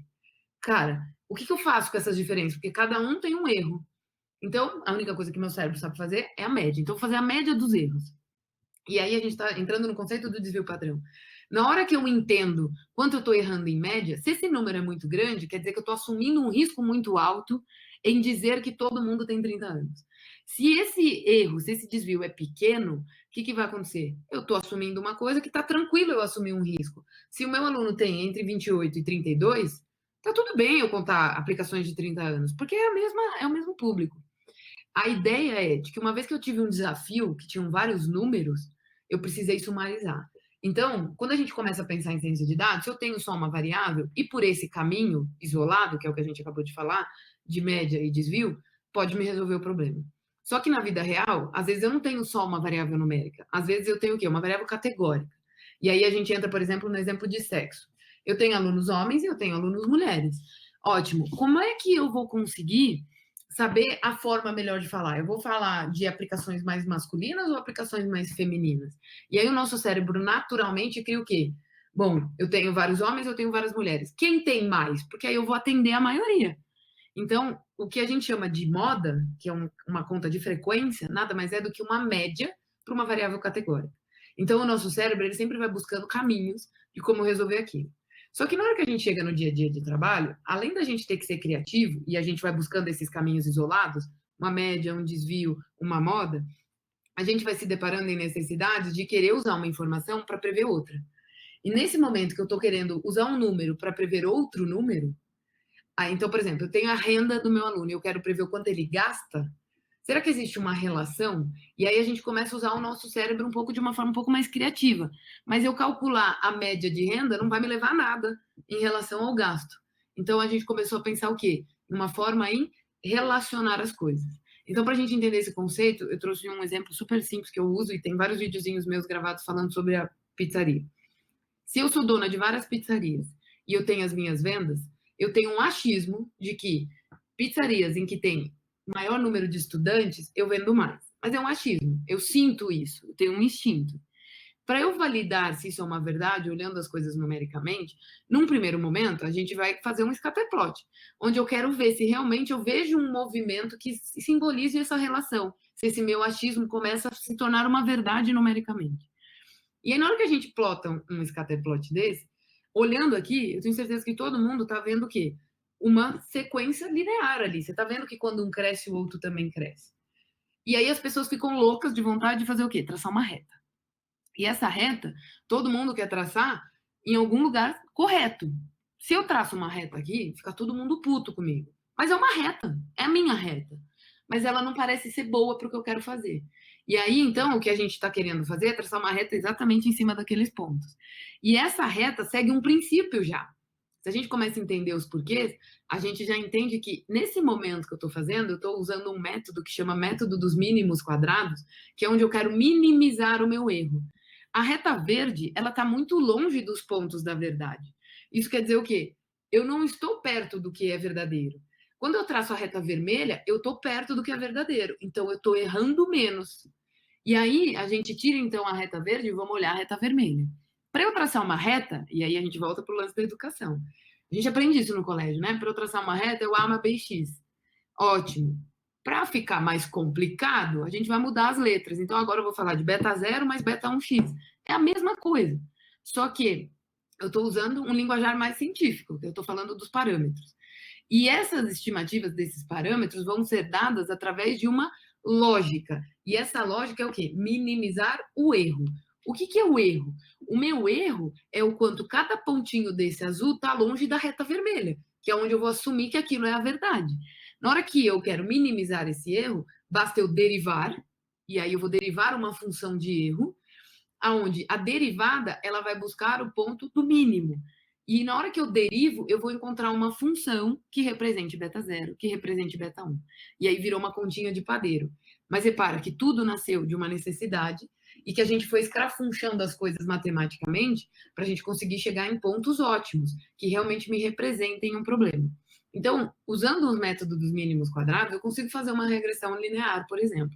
S2: Cara, o que eu faço com essas diferenças? Porque cada um tem um erro. Então, a única coisa que meu cérebro sabe fazer é a média. Então, vou fazer a média dos erros. E aí a gente está entrando no conceito do desvio padrão. Na hora que eu entendo quanto eu estou errando em média, se esse número é muito grande, quer dizer que eu estou assumindo um risco muito alto em dizer que todo mundo tem 30 anos. Se esse erro, se esse desvio é pequeno, o que vai acontecer? Eu estou assumindo uma coisa que está tranquilo eu assumir um risco. Se o meu aluno tem entre 28 e 32, tá tudo bem eu contar aplicações de 30 anos, porque é o mesmo público. A ideia é de que uma vez que eu tive um desafio, que tinham vários números, eu precisei sumarizar. Então, quando a gente começa a pensar em ciência de dados, se eu tenho só uma variável, e por esse caminho isolado, que é o que a gente acabou de falar, de média e desvio, pode me resolver o problema. Só que na vida real, às vezes eu não tenho só uma variável numérica. Às vezes eu tenho o quê? Uma variável categórica. E aí a gente entra, por exemplo, no exemplo de sexo. Eu tenho alunos homens e eu tenho alunos mulheres. Ótimo. Como é que eu vou conseguir saber a forma melhor de falar. Eu vou falar de aplicações mais masculinas ou aplicações mais femininas? E aí o nosso cérebro naturalmente cria o quê? Bom, eu tenho vários homens, eu tenho várias mulheres. Quem tem mais? Porque aí eu vou atender a maioria. Então, o que a gente chama de moda, que é uma conta de frequência, nada mais é do que uma média para uma variável categórica. Então, o nosso cérebro ele sempre vai buscando caminhos de como resolver aquilo. Só que na hora que a gente chega no dia a dia de trabalho, além da gente ter que ser criativo, e a gente vai buscando esses caminhos isolados, uma média, um desvio, uma moda, a gente vai se deparando em necessidades de querer usar uma informação para prever outra. E nesse momento que eu estou querendo usar um número para prever outro número, então, por exemplo, eu tenho a renda do meu aluno e eu quero prever o quanto ele gasta. Será que existe uma relação? E aí a gente começa a usar o nosso cérebro um pouco de uma forma um pouco mais criativa. Mas eu calcular a média de renda não vai me levar a nada em relação ao gasto. Então a gente começou a pensar o quê? Uma forma em relacionar as coisas. Então, para a gente entender esse conceito, eu trouxe um exemplo super simples que eu uso e tem vários videozinhos meus gravados falando sobre a pizzaria. Se eu sou dona de várias pizzarias e eu tenho as minhas vendas, eu tenho um achismo de que pizzarias em que tem maior número de estudantes, eu vendo mais. Mas é um achismo. Eu sinto isso, eu tenho um instinto. Para eu validar se isso é uma verdade, olhando as coisas numericamente, num primeiro momento, a gente vai fazer um scatterplot, onde eu quero ver se realmente eu vejo um movimento que simbolize essa relação, se esse meu achismo começa a se tornar uma verdade numericamente. E aí, na hora que a gente plota um scatterplot desse, olhando aqui, eu tenho certeza que todo mundo está vendo o quê? Uma sequência linear ali. Você está vendo que quando um cresce, o outro também cresce. E aí as pessoas ficam loucas de vontade de fazer o quê? Traçar uma reta. E essa reta, todo mundo quer traçar em algum lugar correto. Se eu traço uma reta aqui, fica todo mundo puto comigo. Mas é uma reta, é a minha reta. Mas ela não parece ser boa para o que eu quero fazer. E aí, então, o que a gente está querendo fazer é traçar uma reta exatamente em cima daqueles pontos. E essa reta segue um princípio já. Se a gente começa a entender os porquês, a gente já entende que nesse momento que eu estou fazendo, eu estou usando um método que chama método dos mínimos quadrados, que é onde eu quero minimizar o meu erro. A reta verde, ela está muito longe dos pontos da verdade. Isso quer dizer o quê? Eu não estou perto do que é verdadeiro. Quando eu traço a reta vermelha, eu estou perto do que é verdadeiro. Então, eu estou errando menos. E aí, a gente tira, então, a reta verde e vamos olhar a reta vermelha. Para eu traçar uma reta, e aí a gente volta para o lance da educação. A gente aprende isso no colégio, né? Para eu traçar uma reta, eu A uma B e X. Ótimo. Para ficar mais complicado, a gente vai mudar as letras. Então, agora eu vou falar de beta 0 mais beta 1x. É a mesma coisa. Só que eu estou usando um linguajar mais científico, eu estou falando dos parâmetros. E essas estimativas desses parâmetros vão ser dadas através de uma lógica. E essa lógica é o quê? Minimizar o erro. O que é o erro? O meu erro é o quanto cada pontinho desse azul está longe da reta vermelha, que é onde eu vou assumir que aquilo é a verdade. Na hora que eu quero minimizar esse erro, basta eu derivar, e aí eu vou derivar uma função de erro, aonde a derivada ela vai buscar o ponto do mínimo. E na hora que eu derivo, eu vou encontrar uma função que represente beta 0, que represente beta 1. E aí virou uma continha de padeiro. Mas repara que tudo nasceu de uma necessidade e que a gente foi escrafunchando as coisas matematicamente para a gente conseguir chegar em pontos ótimos, que realmente me representem um problema. Então, usando os métodos dos mínimos quadrados, eu consigo fazer uma regressão linear, por exemplo.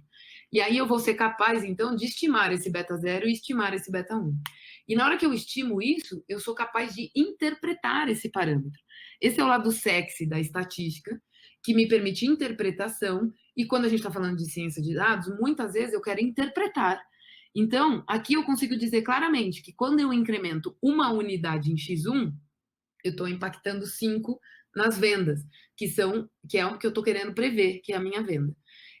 S2: E aí eu vou ser capaz, então, de estimar esse beta 0 e estimar esse beta 1. E na hora que eu estimo isso, eu sou capaz de interpretar esse parâmetro. Esse é o lado sexy da estatística, que me permite interpretação. E quando a gente está falando de ciência de dados, muitas vezes eu quero interpretar. Então, aqui eu consigo dizer claramente que quando eu incremento uma unidade em X1, eu estou impactando 5 nas vendas, que é o que eu estou querendo prever, que é a minha venda.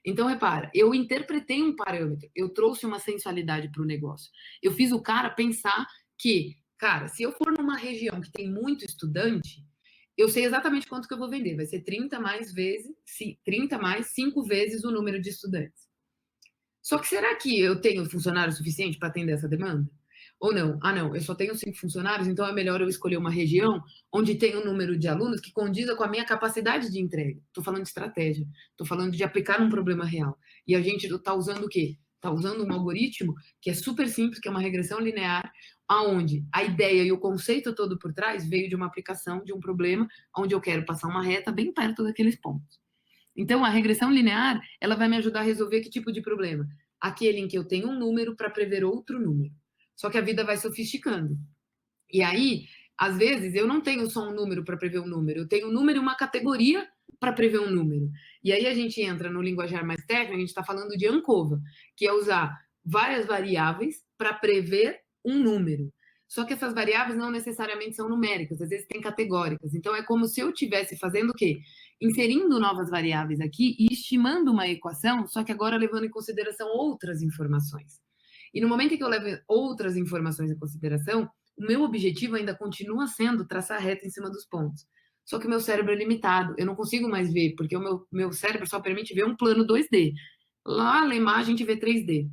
S2: Então, repara, eu interpretei um parâmetro, eu trouxe uma sensualidade para o negócio. Eu fiz o cara pensar que, cara, se eu for numa região que tem muito estudante, eu sei exatamente quanto que eu vou vender. Vai ser 30 mais 5 vezes o número de estudantes. Só que será que eu tenho funcionário suficiente para atender essa demanda? Ou não? Ah, não, eu só tenho 5 funcionários, então é melhor eu escolher uma região onde tem um número de alunos que condiza com a minha capacidade de entrega. Estou falando de estratégia, estou falando de aplicar um problema real. E a gente está usando o quê? Está usando um algoritmo que é super simples, que é uma regressão linear, aonde a ideia e o conceito todo por trás veio de uma aplicação de um problema onde eu quero passar uma reta bem perto daqueles pontos. Então, a regressão linear, ela vai me ajudar a resolver que tipo de problema? Aquele em que eu tenho um número para prever outro número. Só que a vida vai sofisticando. E aí, às vezes, eu não tenho só um número para prever um número, eu tenho um número e uma categoria para prever um número. E aí a gente entra no linguajar mais técnico, a gente está falando de ANCOVA, que é usar várias variáveis para prever um número. Só que essas variáveis não necessariamente são numéricas, às vezes tem categóricas. Então é como se eu estivesse fazendo o quê? Inserindo novas variáveis aqui e estimando uma equação, só que agora levando em consideração outras informações. E no momento em que eu levo outras informações em consideração, o meu objetivo ainda continua sendo traçar reta em cima dos pontos. Só que o meu cérebro é limitado, eu não consigo mais ver, porque o meu cérebro só permite ver um plano 2D. Lá na imagem a gente vê 3D.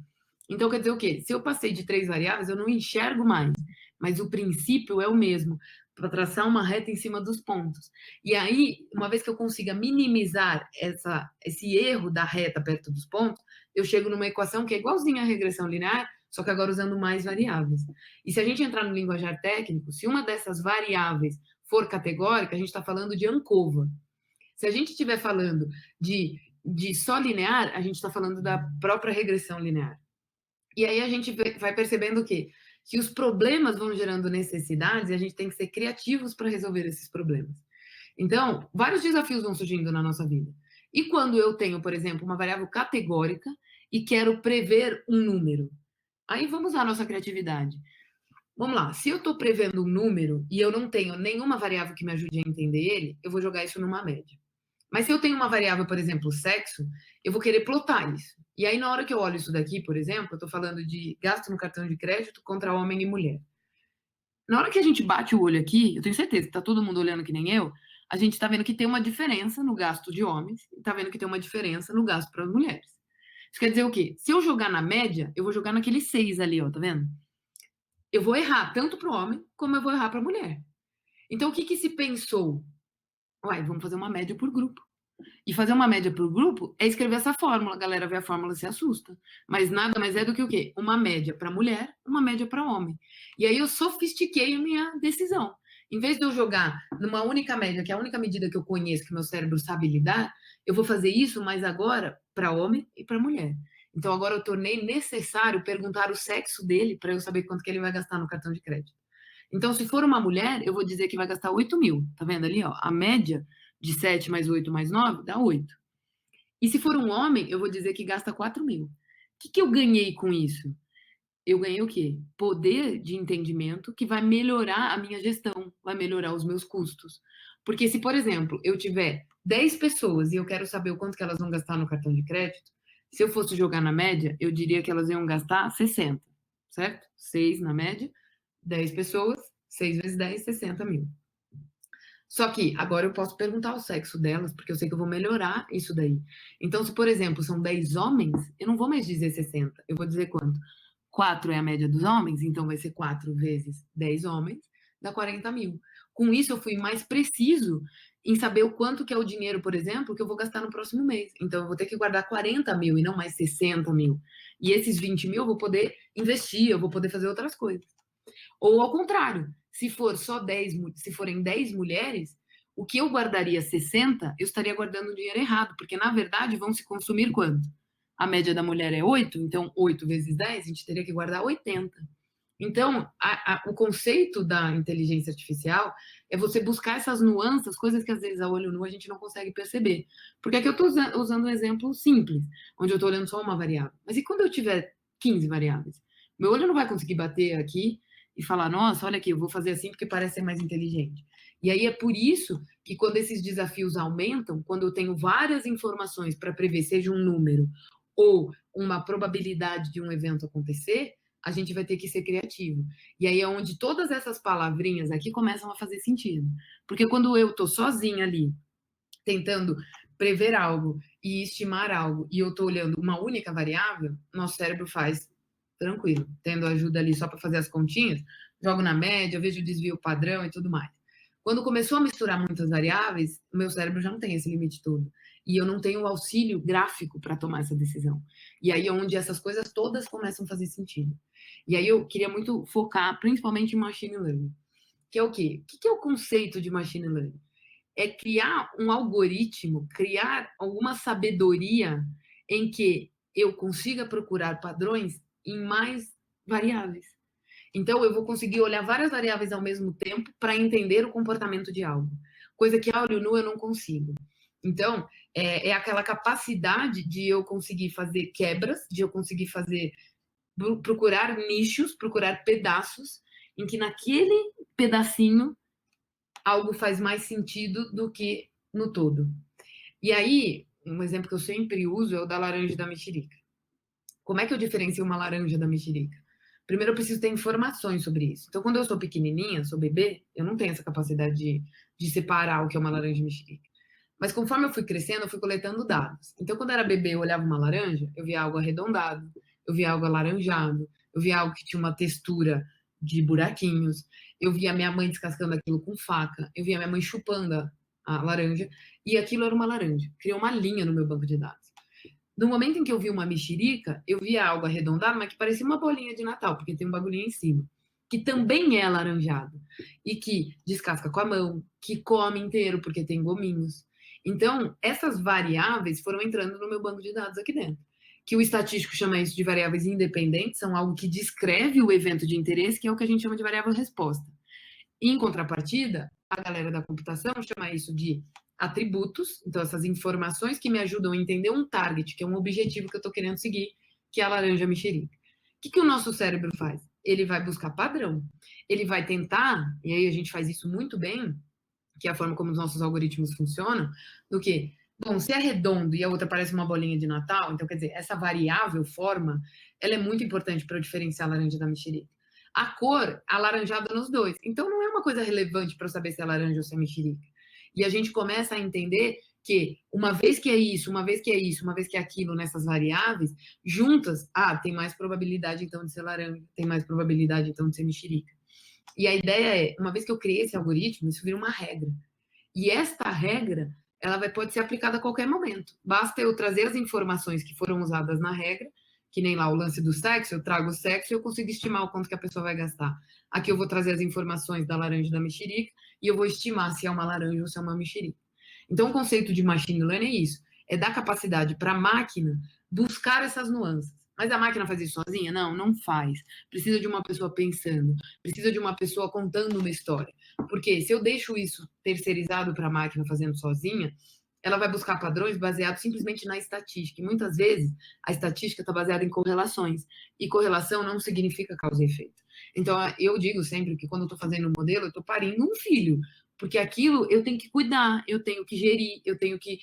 S2: Então quer dizer o quê? Se eu passei de 3 variáveis, eu não enxergo mais, mas o princípio é o mesmo, para traçar uma reta em cima dos pontos. E aí, uma vez que eu consiga minimizar esse erro da reta perto dos pontos, eu chego numa equação que é igualzinha à regressão linear, só que agora usando mais variáveis. E se a gente entrar no linguajar técnico, se uma dessas variáveis for categórica, a gente está falando de ANCOVA. Se a gente estiver falando de só linear, a gente está falando da própria regressão linear. E aí a gente vai percebendo o quê? Que os problemas vão gerando necessidades e a gente tem que ser criativos para resolver esses problemas. Então, vários desafios vão surgindo na nossa vida. E quando eu tenho, por exemplo, uma variável categórica e quero prever um número, aí vamos usar a nossa criatividade. Vamos lá, se eu estou prevendo um número e eu não tenho nenhuma variável que me ajude a entender ele, eu vou jogar isso numa média. Mas se eu tenho uma variável, por exemplo, sexo, eu vou querer plotar isso. E aí, na hora que eu olho isso daqui, por exemplo, eu estou falando de gasto no cartão de crédito contra homem e mulher. Na hora que a gente bate o olho aqui, eu tenho certeza que está todo mundo olhando que nem eu, a gente está vendo que tem uma diferença no gasto de homens e está vendo que tem uma diferença no gasto para as mulheres. Isso quer dizer o quê? Se eu jogar na média, eu vou jogar naquele 6 ali, ó, tá vendo? Eu vou errar tanto para o homem como eu vou errar para a mulher. Então, o que que se pensou? Uai, vamos fazer uma média por grupo. E fazer uma média por grupo é escrever essa fórmula. A galera vê a fórmula e se assusta. Mas nada mais é do que o quê? Uma média para mulher, uma média para homem. E aí eu sofistiquei a minha decisão. Em vez de eu jogar numa única média, que é a única medida que eu conheço, que meu cérebro sabe lidar, eu vou fazer isso, mas agora para homem e para mulher. Então agora eu tornei necessário perguntar o sexo dele para eu saber quanto que ele vai gastar no cartão de crédito. Então, se for uma mulher, eu vou dizer que vai gastar 8 mil. Tá vendo ali, ó? A média de 7 mais 8 mais 9 dá 8. E se for um homem, eu vou dizer que gasta 4 mil. O que que eu ganhei com isso? Eu ganhei o quê? Poder de entendimento que vai melhorar a minha gestão, vai melhorar os meus custos. Porque se, por exemplo, eu tiver 10 pessoas e eu quero saber o quanto que elas vão gastar no cartão de crédito, se eu fosse jogar na média, eu diria que elas iam gastar 60, certo? 6 na média, 10 pessoas, 6 vezes 10, 60 mil. Só que agora eu posso perguntar o sexo delas, porque eu sei que eu vou melhorar isso daí. Então, se, por exemplo, são 10 homens, eu não vou mais dizer 60, eu vou dizer quanto? 4 é a média dos homens, então vai ser 4 vezes 10 homens, dá 40 mil. Com isso, eu fui mais preciso em saber o quanto que é o dinheiro, por exemplo, que eu vou gastar no próximo mês. Então, eu vou ter que guardar 40 mil e não mais 60 mil. E esses 20 mil eu vou poder investir, eu vou poder fazer outras coisas. Ou ao contrário, se for só 10, se forem 10 mulheres, o que eu guardaria 60, eu estaria guardando o dinheiro errado, porque na verdade vão se consumir quanto? A média da mulher é 8, então 8 vezes 10, a gente teria que guardar 80. Então, o conceito da inteligência artificial é você buscar essas nuances, coisas que às vezes a olho nu a gente não consegue perceber. Porque aqui eu estou usando um exemplo simples, onde eu estou olhando só uma variável. Mas e quando eu tiver 15 variáveis? Meu olho não vai conseguir bater aqui e falar, nossa, olha aqui, eu vou fazer assim porque parece ser mais inteligente. E aí é por isso que quando esses desafios aumentam, quando eu tenho várias informações para prever, seja um número ou uma probabilidade de um evento acontecer, a gente vai ter que ser criativo. E aí é onde todas essas palavrinhas aqui começam a fazer sentido. Porque quando eu estou sozinha ali, tentando prever algo e estimar algo, e eu estou olhando uma única variável, nosso cérebro faz tranquilo, tendo ajuda ali só para fazer as continhas, jogo na média, vejo o desvio padrão e tudo mais. Quando começou a misturar muitas variáveis, o meu cérebro já não tem esse limite todo. E eu não tenho o auxílio gráfico para tomar essa decisão. E aí é onde essas coisas todas começam a fazer sentido. E aí eu queria muito focar, principalmente em machine learning. Que é o quê? O que é o conceito de machine learning? é criar um algoritmo, criar alguma sabedoria em que eu consiga procurar padrões em mais variáveis. Então, eu vou conseguir olhar várias variáveis ao mesmo tempo para entender o comportamento de algo, coisa que a olho nu eu não consigo. Então, é aquela capacidade de eu conseguir fazer quebras, de eu conseguir fazer, procurar nichos, procurar pedaços, em que naquele pedacinho algo faz mais sentido do que no todo. E aí, um exemplo que eu sempre uso é o da laranja e da mexerica. Como é que eu diferencio uma laranja da mexerica? Primeiro, eu preciso ter informações sobre isso. Então, quando eu sou pequenininha, sou bebê, eu não tenho essa capacidade de separar o que é uma laranja e mexerica. Mas conforme eu fui crescendo, eu fui coletando dados. Então, quando eu era bebê, eu olhava uma laranja, eu via algo arredondado, eu via algo alaranjado, eu via algo que tinha uma textura de buraquinhos, eu via minha mãe descascando aquilo com faca, eu via minha mãe chupando a laranja, e aquilo era uma laranja. Criou uma linha no meu banco de dados. No momento em que eu vi uma mexerica, eu via algo arredondado, mas que parecia uma bolinha de Natal, porque tem um bagulhinho em cima, que também é alaranjado, e que descasca com a mão, que come inteiro, porque tem gominhos. Então, essas variáveis foram entrando no meu banco de dados aqui dentro. Que o estatístico chama isso de variáveis independentes, são algo que descreve o evento de interesse, que é o que a gente chama de variável resposta. Em contrapartida, a galera da computação chama isso de atributos, então essas informações que me ajudam a entender um target, que é um objetivo que eu estou querendo seguir, que é a laranja mexerica. O que o nosso cérebro faz? Ele vai buscar padrão. Ele vai tentar, e aí a gente faz isso muito bem, que é a forma como os nossos algoritmos funcionam, do que, bom, se é redondo e a outra parece uma bolinha de Natal, então quer dizer, essa variável forma, ela é muito importante para eu diferenciar a laranja da mexerica. A cor alaranjada nos dois. Então não é uma coisa relevante para eu saber se é laranja ou se é mexerica. E a gente começa a entender que uma vez que é isso, uma vez que é isso, uma vez que é aquilo nessas variáveis, juntas, tem mais probabilidade então de ser laranja, tem mais probabilidade então de ser mexerica. E a ideia é, uma vez que eu criei esse algoritmo, isso vira uma regra. E esta regra, pode ser aplicada a qualquer momento. Basta eu trazer as informações que foram usadas na regra, que nem lá o lance do sexo, eu trago o sexo e eu consigo estimar o quanto que a pessoa vai gastar. Aqui eu vou trazer as informações da laranja e da mexerica e eu vou estimar se é uma laranja ou se é uma mexerica. Então, o conceito de machine learning é isso, é dar capacidade para a máquina buscar essas nuances. Mas a máquina faz isso sozinha? Não, não faz. Precisa de uma pessoa pensando, precisa de uma pessoa contando uma história. Porque se eu deixo isso terceirizado para a máquina fazendo sozinha, ela vai buscar padrões baseados simplesmente na estatística. E muitas vezes a estatística está baseada em correlações. E correlação não significa causa e efeito. Então, eu digo sempre que quando eu estou fazendo um modelo, eu estou parindo um filho. Porque aquilo eu tenho que cuidar, eu tenho que gerir, eu tenho que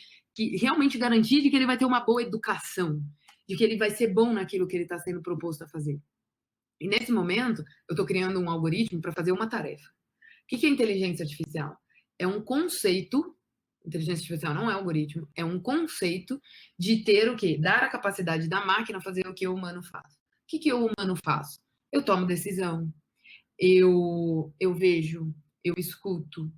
S2: realmente garantir de que ele vai ter uma boa educação, de que ele vai ser bom naquilo que ele está sendo proposto a fazer. E nesse momento, eu estou criando um algoritmo para fazer uma tarefa. O que é inteligência artificial? É um conceito, inteligência artificial não é algoritmo, é um conceito de ter o quê? Dar a capacidade da máquina fazer o que o humano faz. O que o humano faz? Eu tomo decisão, eu vejo, eu escuto.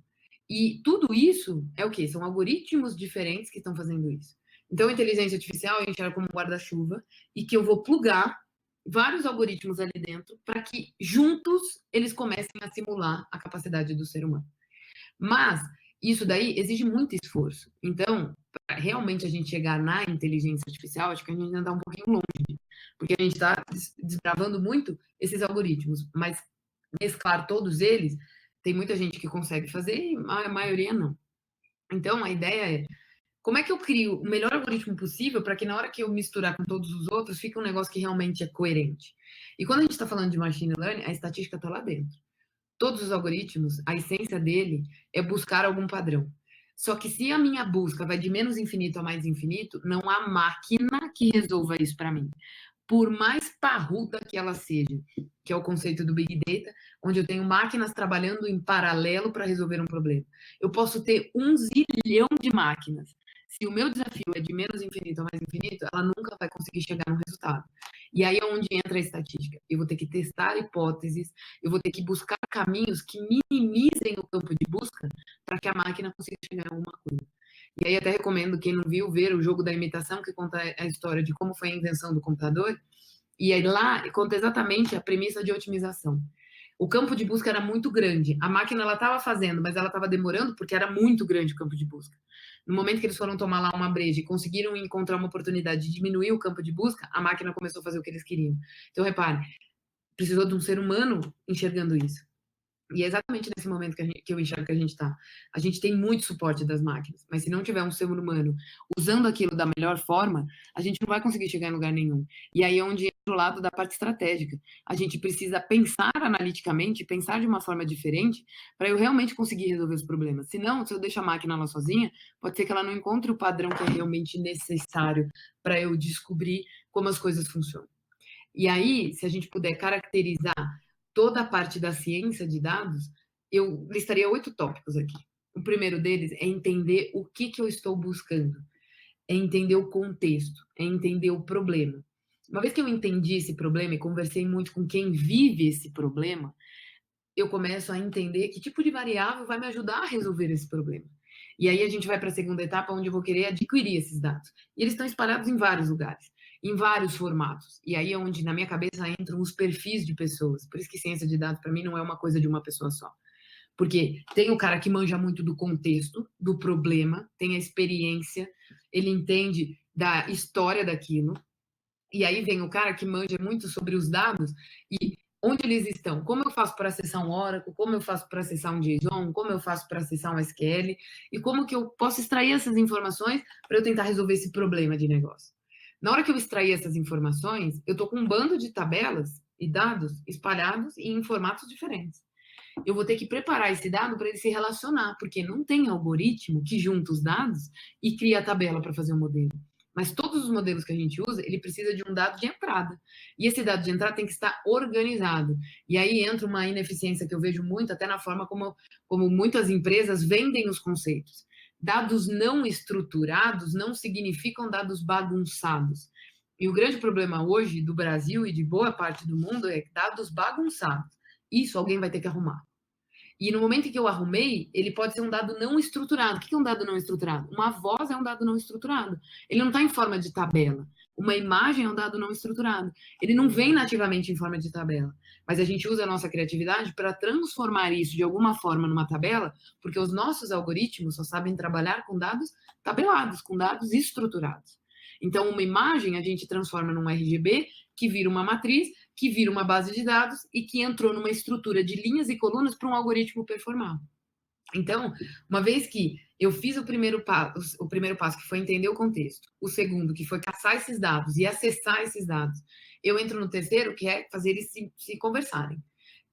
S2: E tudo isso é o quê? São algoritmos diferentes que estão fazendo isso. Então, a inteligência artificial eu enxergo como um guarda-chuva e que eu vou plugar vários algoritmos ali dentro para que juntos eles comecem a simular a capacidade do ser humano. Mas isso daí exige muito esforço. Então, para realmente a gente chegar na inteligência artificial, acho que a gente ainda está um pouquinho longe, porque a gente está desbravando muito esses algoritmos, mas mesclar todos eles, tem muita gente que consegue fazer e a maioria não. Então, a ideia é como é que eu crio o melhor algoritmo possível para que na hora que eu misturar com todos os outros, fique um negócio que realmente é coerente. E quando a gente está falando de machine learning, a estatística está lá dentro. Todos os algoritmos, a essência dele é buscar algum padrão. Só que se a minha busca vai de menos infinito a mais infinito, não há máquina que resolva isso para mim. Por mais parruda que ela seja, que é o conceito do Big Data, onde eu tenho máquinas trabalhando em paralelo para resolver um problema. Eu posso ter 1 zilhão de máquinas. Se o meu desafio é de menos infinito a mais infinito, ela nunca vai conseguir chegar no resultado. E aí é onde entra a estatística. Eu vou ter que testar hipóteses, eu vou ter que buscar caminhos que minimizem o campo de busca para que a máquina consiga chegar a alguma coisa. E aí até recomendo quem não viu ver o Jogo da Imitação, que conta a história de como foi a invenção do computador. E aí lá conta exatamente a premissa de otimização. O campo de busca era muito grande. A máquina ela estava fazendo, mas ela estava demorando porque era muito grande o campo de busca. No momento que eles foram tomar lá uma breja e conseguiram encontrar uma oportunidade de diminuir o campo de busca, a máquina começou a fazer o que eles queriam. Então, repare, precisou de um ser humano enxergando isso. E é exatamente nesse momento que eu enxergo que a gente está. A gente tem muito suporte das máquinas, mas se não tiver um ser humano usando aquilo da melhor forma, a gente não vai conseguir chegar em lugar nenhum. E aí é onde entra o lado da parte estratégica. A gente precisa pensar analiticamente, pensar de uma forma diferente, para eu realmente conseguir resolver os problemas. Senão, se eu deixo a máquina lá sozinha, pode ser que ela não encontre o padrão que é realmente necessário para eu descobrir como as coisas funcionam. E aí, se a gente puder caracterizar toda a parte da ciência de dados, eu listaria 8 tópicos aqui. O primeiro deles é entender o que eu estou buscando, é entender o contexto, é entender o problema. Uma vez que eu entendi esse problema e conversei muito com quem vive esse problema, eu começo a entender que tipo de variável vai me ajudar a resolver esse problema. E aí a gente vai para a segunda etapa, onde eu vou querer adquirir esses dados. E eles estão espalhados em vários lugares, em vários formatos. E aí é onde, na minha cabeça, entram os perfis de pessoas. Por isso que ciência de dados, para mim, não é uma coisa de uma pessoa só. Porque tem o cara que manja muito do contexto, do problema, tem a experiência, ele entende da história daquilo. E aí vem o cara que manja muito sobre os dados e onde eles estão. Como eu faço para acessar um Oracle, como eu faço para acessar um JSON, como eu faço para acessar um SQL, e como que eu posso extrair essas informações para eu tentar resolver esse problema de negócio. Na hora que eu extrair essas informações, eu estou com um bando de tabelas e dados espalhados e em formatos diferentes. Eu vou ter que preparar esse dado para ele se relacionar, porque não tem algoritmo que junta os dados e cria a tabela para fazer o modelo. Mas todos os modelos que a gente usa, ele precisa de um dado de entrada. E esse dado de entrada tem que estar organizado. E aí entra uma ineficiência que eu vejo muito, até na forma como muitas empresas vendem os conceitos. Dados não estruturados não significam dados bagunçados. E o grande problema hoje do Brasil e de boa parte do mundo é dados bagunçados. Isso alguém vai ter que arrumar. E no momento em que eu arrumei, ele pode ser um dado não estruturado. O que é um dado não estruturado? Uma voz é um dado não estruturado. Ele não está em forma de tabela. Uma imagem é um dado não estruturado. Ele não vem nativamente em forma de tabela. Mas a gente usa a nossa criatividade para transformar isso de alguma forma numa tabela, porque os nossos algoritmos só sabem trabalhar com dados tabelados, com dados estruturados. Então, uma imagem a gente transforma num RGB, que vira uma matriz, que vira uma base de dados e que entrou numa estrutura de linhas e colunas para um algoritmo performar. Então, uma vez que eu fiz o primeiro passo, que foi entender o contexto, o segundo, que foi caçar esses dados e acessar esses dados, eu entro no terceiro, que é fazer eles se conversarem.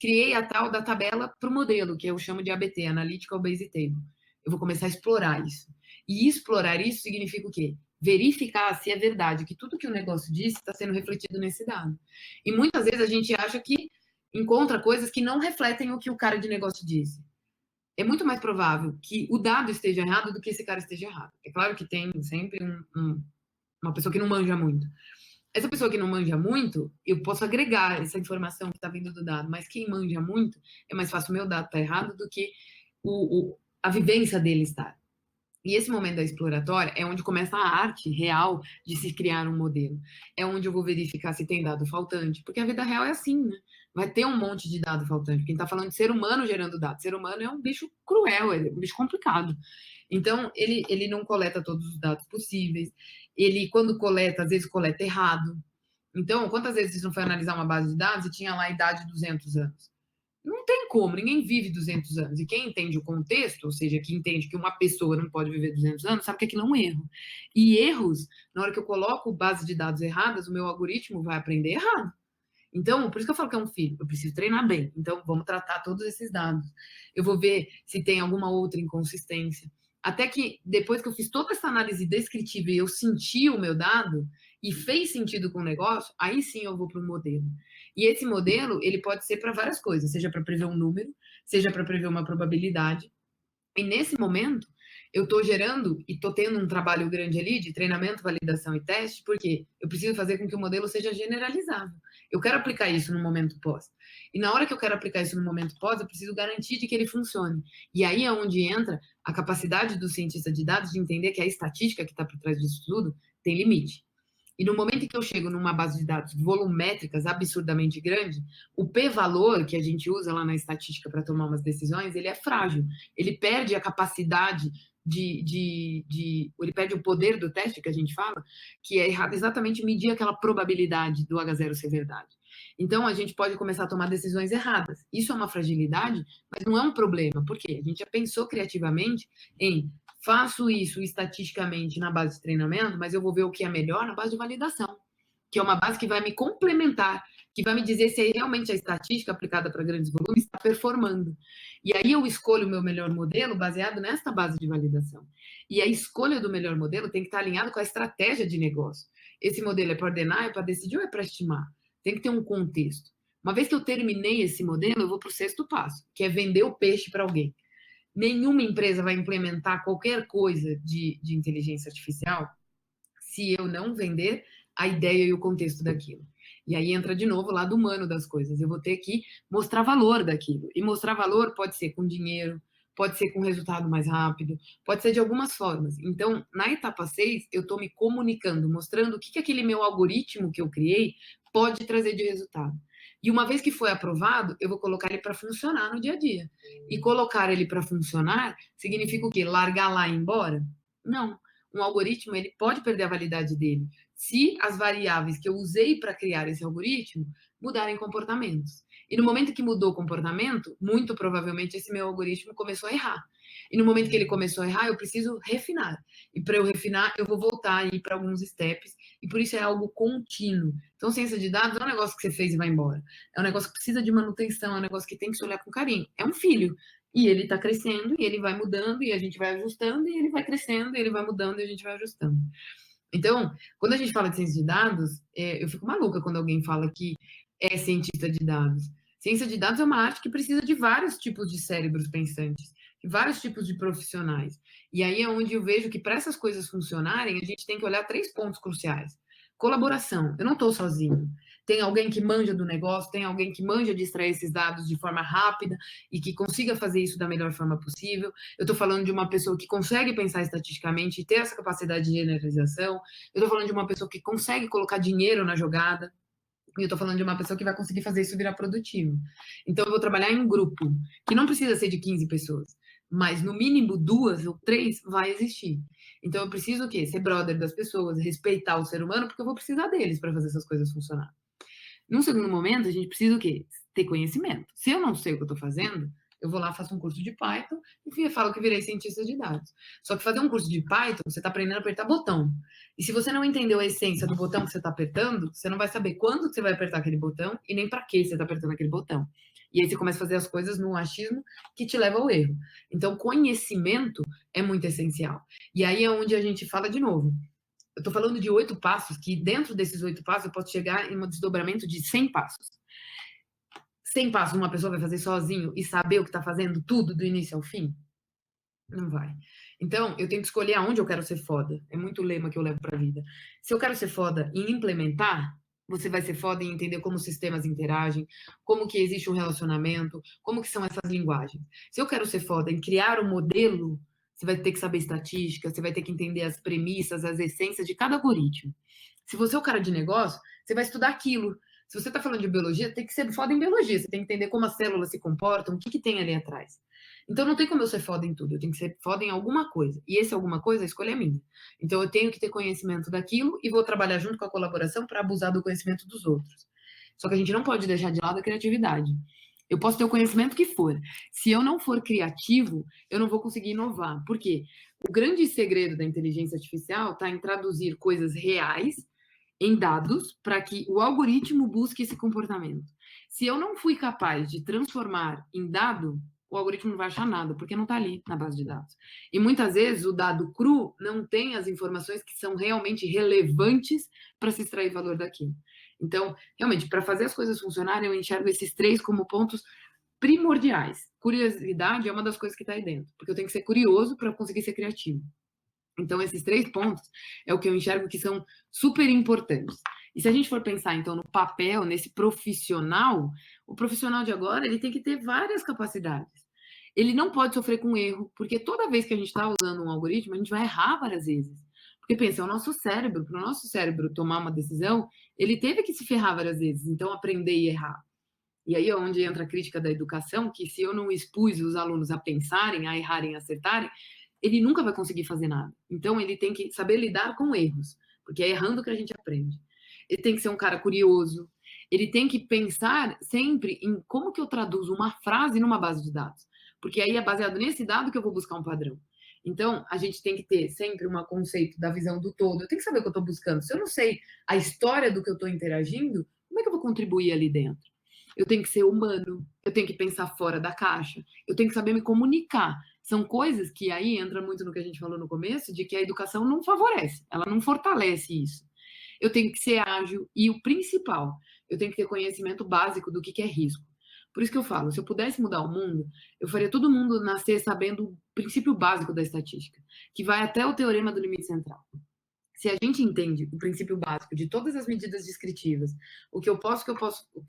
S2: Criei a tal da tabela para o modelo, que eu chamo de ABT, Analytical Base Table. Eu vou começar a explorar isso. E explorar isso significa o quê? Verificar se é verdade que tudo que o negócio disse está sendo refletido nesse dado. E muitas vezes a gente acha que encontra coisas que não refletem o que o cara de negócio disse. É muito mais provável que o dado esteja errado do que esse cara esteja errado. É claro que tem sempre uma pessoa que não manja muito. Essa pessoa que não manja muito, eu posso agregar essa informação que está vindo do dado, mas quem manja muito, é mais fácil o meu dado estar errado do que a vivência dele estar. E esse momento da exploratória é onde começa a arte real de se criar um modelo. É onde eu vou verificar se tem dado faltante, porque a vida real é assim, né? Vai ter um monte de dado faltante. Quem está falando de ser humano gerando dados. Ser humano é um bicho cruel, é um bicho complicado. Então, ele não coleta todos os dados possíveis. Ele, quando coleta, às vezes coleta errado. Então, quantas vezes você não foi analisar uma base de dados e tinha lá a idade de 200 anos? Não tem como, ninguém vive 200 anos. E quem entende o contexto, ou seja, que entende que uma pessoa não pode viver 200 anos, sabe que aquilo é um erro. E erros, na hora que eu coloco base de dados erradas, o meu algoritmo vai aprender errado. Então, por isso que eu falo que é um filho, eu preciso treinar bem. Então, vamos tratar todos esses dados. Eu vou ver se tem alguma outra inconsistência. Até que, depois que eu fiz toda essa análise descritiva e eu senti o meu dado e fez sentido com o negócio, aí sim eu vou para um modelo. E esse modelo, ele pode ser para várias coisas, seja para prever um número, seja para prever uma probabilidade. E nesse momento, eu estou gerando e estou tendo um trabalho grande ali de treinamento, validação e teste, porque eu preciso fazer com que o modelo seja generalizável. Eu quero aplicar isso no momento pós. E na hora que eu quero aplicar isso no momento pós, eu preciso garantir de que ele funcione. E aí é onde entra a capacidade do cientista de dados de entender que a estatística que está por trás disso tudo tem limite. E no momento em que eu chego numa base de dados volumétricas absurdamente grande, o p-valor que a gente usa lá na estatística para tomar umas decisões, ele é frágil. Ele perde a capacidade ele perde o poder do teste que a gente fala, que é exatamente medir aquela probabilidade do H0 ser verdade. Então, a gente pode começar a tomar decisões erradas. Isso é uma fragilidade, mas não é um problema. Por quê? A gente já pensou criativamente em faço isso estatisticamente na base de treinamento, mas eu vou ver o que é melhor na base de validação, que é uma base que vai me complementar, que vai me dizer se realmente a estatística aplicada para grandes volumes está performando. E aí eu escolho o meu melhor modelo baseado nesta base de validação. E a escolha do melhor modelo tem que estar alinhado com a estratégia de negócio. Esse modelo é para ordenar, é para decidir ou é para estimar? Tem que ter um contexto. Uma vez que eu terminei esse modelo, eu vou para o sexto passo, que é vender o peixe para alguém. Nenhuma empresa vai implementar qualquer coisa de inteligência artificial se eu não vender a ideia e o contexto daquilo. E aí entra de novo o lado humano das coisas. Eu vou ter que mostrar valor daquilo. E mostrar valor pode ser com dinheiro, pode ser com resultado mais rápido, pode ser de algumas formas. Então, na etapa 6, eu estou me comunicando, mostrando o que aquele meu algoritmo que eu criei pode trazer de resultado. E uma vez que foi aprovado, eu vou colocar ele para funcionar no dia a dia. E colocar ele para funcionar significa o quê? Largar lá e ir embora? Não. Um algoritmo, ele pode perder a validade dele se as variáveis que eu usei para criar esse algoritmo mudarem comportamentos. E no momento que mudou o comportamento, muito provavelmente esse meu algoritmo começou a errar. E no momento que ele começou a errar, eu preciso refinar. E para eu refinar, eu vou voltar aí para alguns steps. E por isso é algo contínuo. Então, ciência de dados não é um negócio que você fez e vai embora. É um negócio que precisa de manutenção, é um negócio que tem que se olhar com carinho. É um filho. E ele está crescendo, e ele vai mudando, e a gente vai ajustando, e ele vai crescendo, e ele vai mudando, e a gente vai ajustando. Então, quando a gente fala de ciência de dados, eu fico maluca quando alguém fala que é cientista de dados. Ciência de dados é uma arte que precisa de vários tipos de cérebros pensantes, de vários tipos de profissionais. E aí é onde eu vejo que para essas coisas funcionarem, a gente tem que olhar 3 pontos cruciais. Colaboração. Eu não estou sozinho. Tem alguém que manja do negócio, tem alguém que manja de extrair esses dados de forma rápida e que consiga fazer isso da melhor forma possível. Eu estou falando de uma pessoa que consegue pensar estatisticamente e ter essa capacidade de generalização. Eu estou falando de uma pessoa que consegue colocar dinheiro na jogada. E eu estou falando de uma pessoa que vai conseguir fazer isso virar produtivo. Então, eu vou trabalhar em um grupo, que não precisa ser de 15 pessoas, mas no mínimo 2 ou 3 vai existir. Então, eu preciso o quê? Ser brother das pessoas, respeitar o ser humano, porque eu vou precisar deles para fazer essas coisas funcionar. Num segundo momento, a gente precisa o quê? Ter conhecimento. Se eu não sei o que eu estou fazendo, eu vou lá, faço um curso de Python e falo que virei cientista de dados. Só que fazer um curso de Python, você está aprendendo a apertar botão. E se você não entendeu a essência do botão que você está apertando, você não vai saber quando você vai apertar aquele botão e nem para que você está apertando aquele botão. E aí você começa a fazer as coisas num achismo que te leva ao erro. Então, conhecimento é muito essencial. E aí é onde a gente fala de novo. Eu estou falando de 8 passos, que dentro desses 8 passos eu posso chegar em um desdobramento de 100 passos. 100 passos uma pessoa vai fazer sozinho e saber o que está fazendo tudo do início ao fim? Não vai. Então, eu tenho que escolher aonde eu quero ser foda. É muito lema que eu levo para a vida. Se eu quero ser foda em implementar, você vai ser foda em entender como os sistemas interagem, como que existe um relacionamento, como que são essas linguagens. Se eu quero ser foda em criar um modelo, você vai ter que saber estatística, você vai ter que entender as premissas, as essências de cada algoritmo. Se você é o cara de negócio, você vai estudar aquilo. Se você está falando de biologia, tem que ser foda em biologia. Você tem que entender como as células se comportam, o que tem ali atrás. Então não tem como eu ser foda em tudo, eu tenho que ser foda em alguma coisa. E esse alguma coisa, a escolha é minha. Então eu tenho que ter conhecimento daquilo e vou trabalhar junto com a colaboração para abusar do conhecimento dos outros. Só que a gente não pode deixar de lado a criatividade. Eu posso ter o conhecimento que for. Se eu não for criativo, eu não vou conseguir inovar. Por quê? O grande segredo da inteligência artificial está em traduzir coisas reais em dados para que o algoritmo busque esse comportamento. Se eu não fui capaz de transformar em dado, o algoritmo não vai achar nada, porque não está ali na base de dados. E muitas vezes o dado cru não tem as informações que são realmente relevantes para se extrair valor daquilo. Então, realmente, para fazer as coisas funcionarem, eu enxergo esses 3 como pontos primordiais. Curiosidade é uma das coisas que está aí dentro, porque eu tenho que ser curioso para conseguir ser criativo. Então, esses 3 pontos é o que eu enxergo que são super importantes. E se a gente for pensar, então, no papel, nesse profissional, o profissional de agora, ele tem que ter várias capacidades. Ele não pode sofrer com erro, porque toda vez que a gente está usando um algoritmo, a gente vai errar várias vezes. Porque pensa, é o nosso cérebro, para o nosso cérebro tomar uma decisão, ele teve que se ferrar várias vezes, então aprender e errar. E aí é onde entra a crítica da educação, que se eu não expus os alunos a pensarem, a errarem, a acertarem, ele nunca vai conseguir fazer nada. Então ele tem que saber lidar com erros, porque é errando que a gente aprende. Ele tem que ser um cara curioso, ele tem que pensar sempre em como que eu traduzo uma frase numa base de dados, porque aí é baseado nesse dado que eu vou buscar um padrão. Então, a gente tem que ter sempre um conceito da visão do todo. Eu tenho que saber o que eu estou buscando. Se eu não sei a história do que eu estou interagindo, como é que eu vou contribuir ali dentro? Eu tenho que ser humano, eu tenho que pensar fora da caixa, eu tenho que saber me comunicar. São coisas que aí entra muito no que a gente falou no começo, de que a educação não favorece, ela não fortalece isso. Eu tenho que ser ágil e o principal, eu tenho que ter conhecimento básico do que é risco. Por isso que eu falo, se eu pudesse mudar o mundo, eu faria todo mundo nascer sabendo o princípio básico da estatística, que vai até o teorema do limite central. Se a gente entende o princípio básico de todas as medidas descritivas, o que eu posso,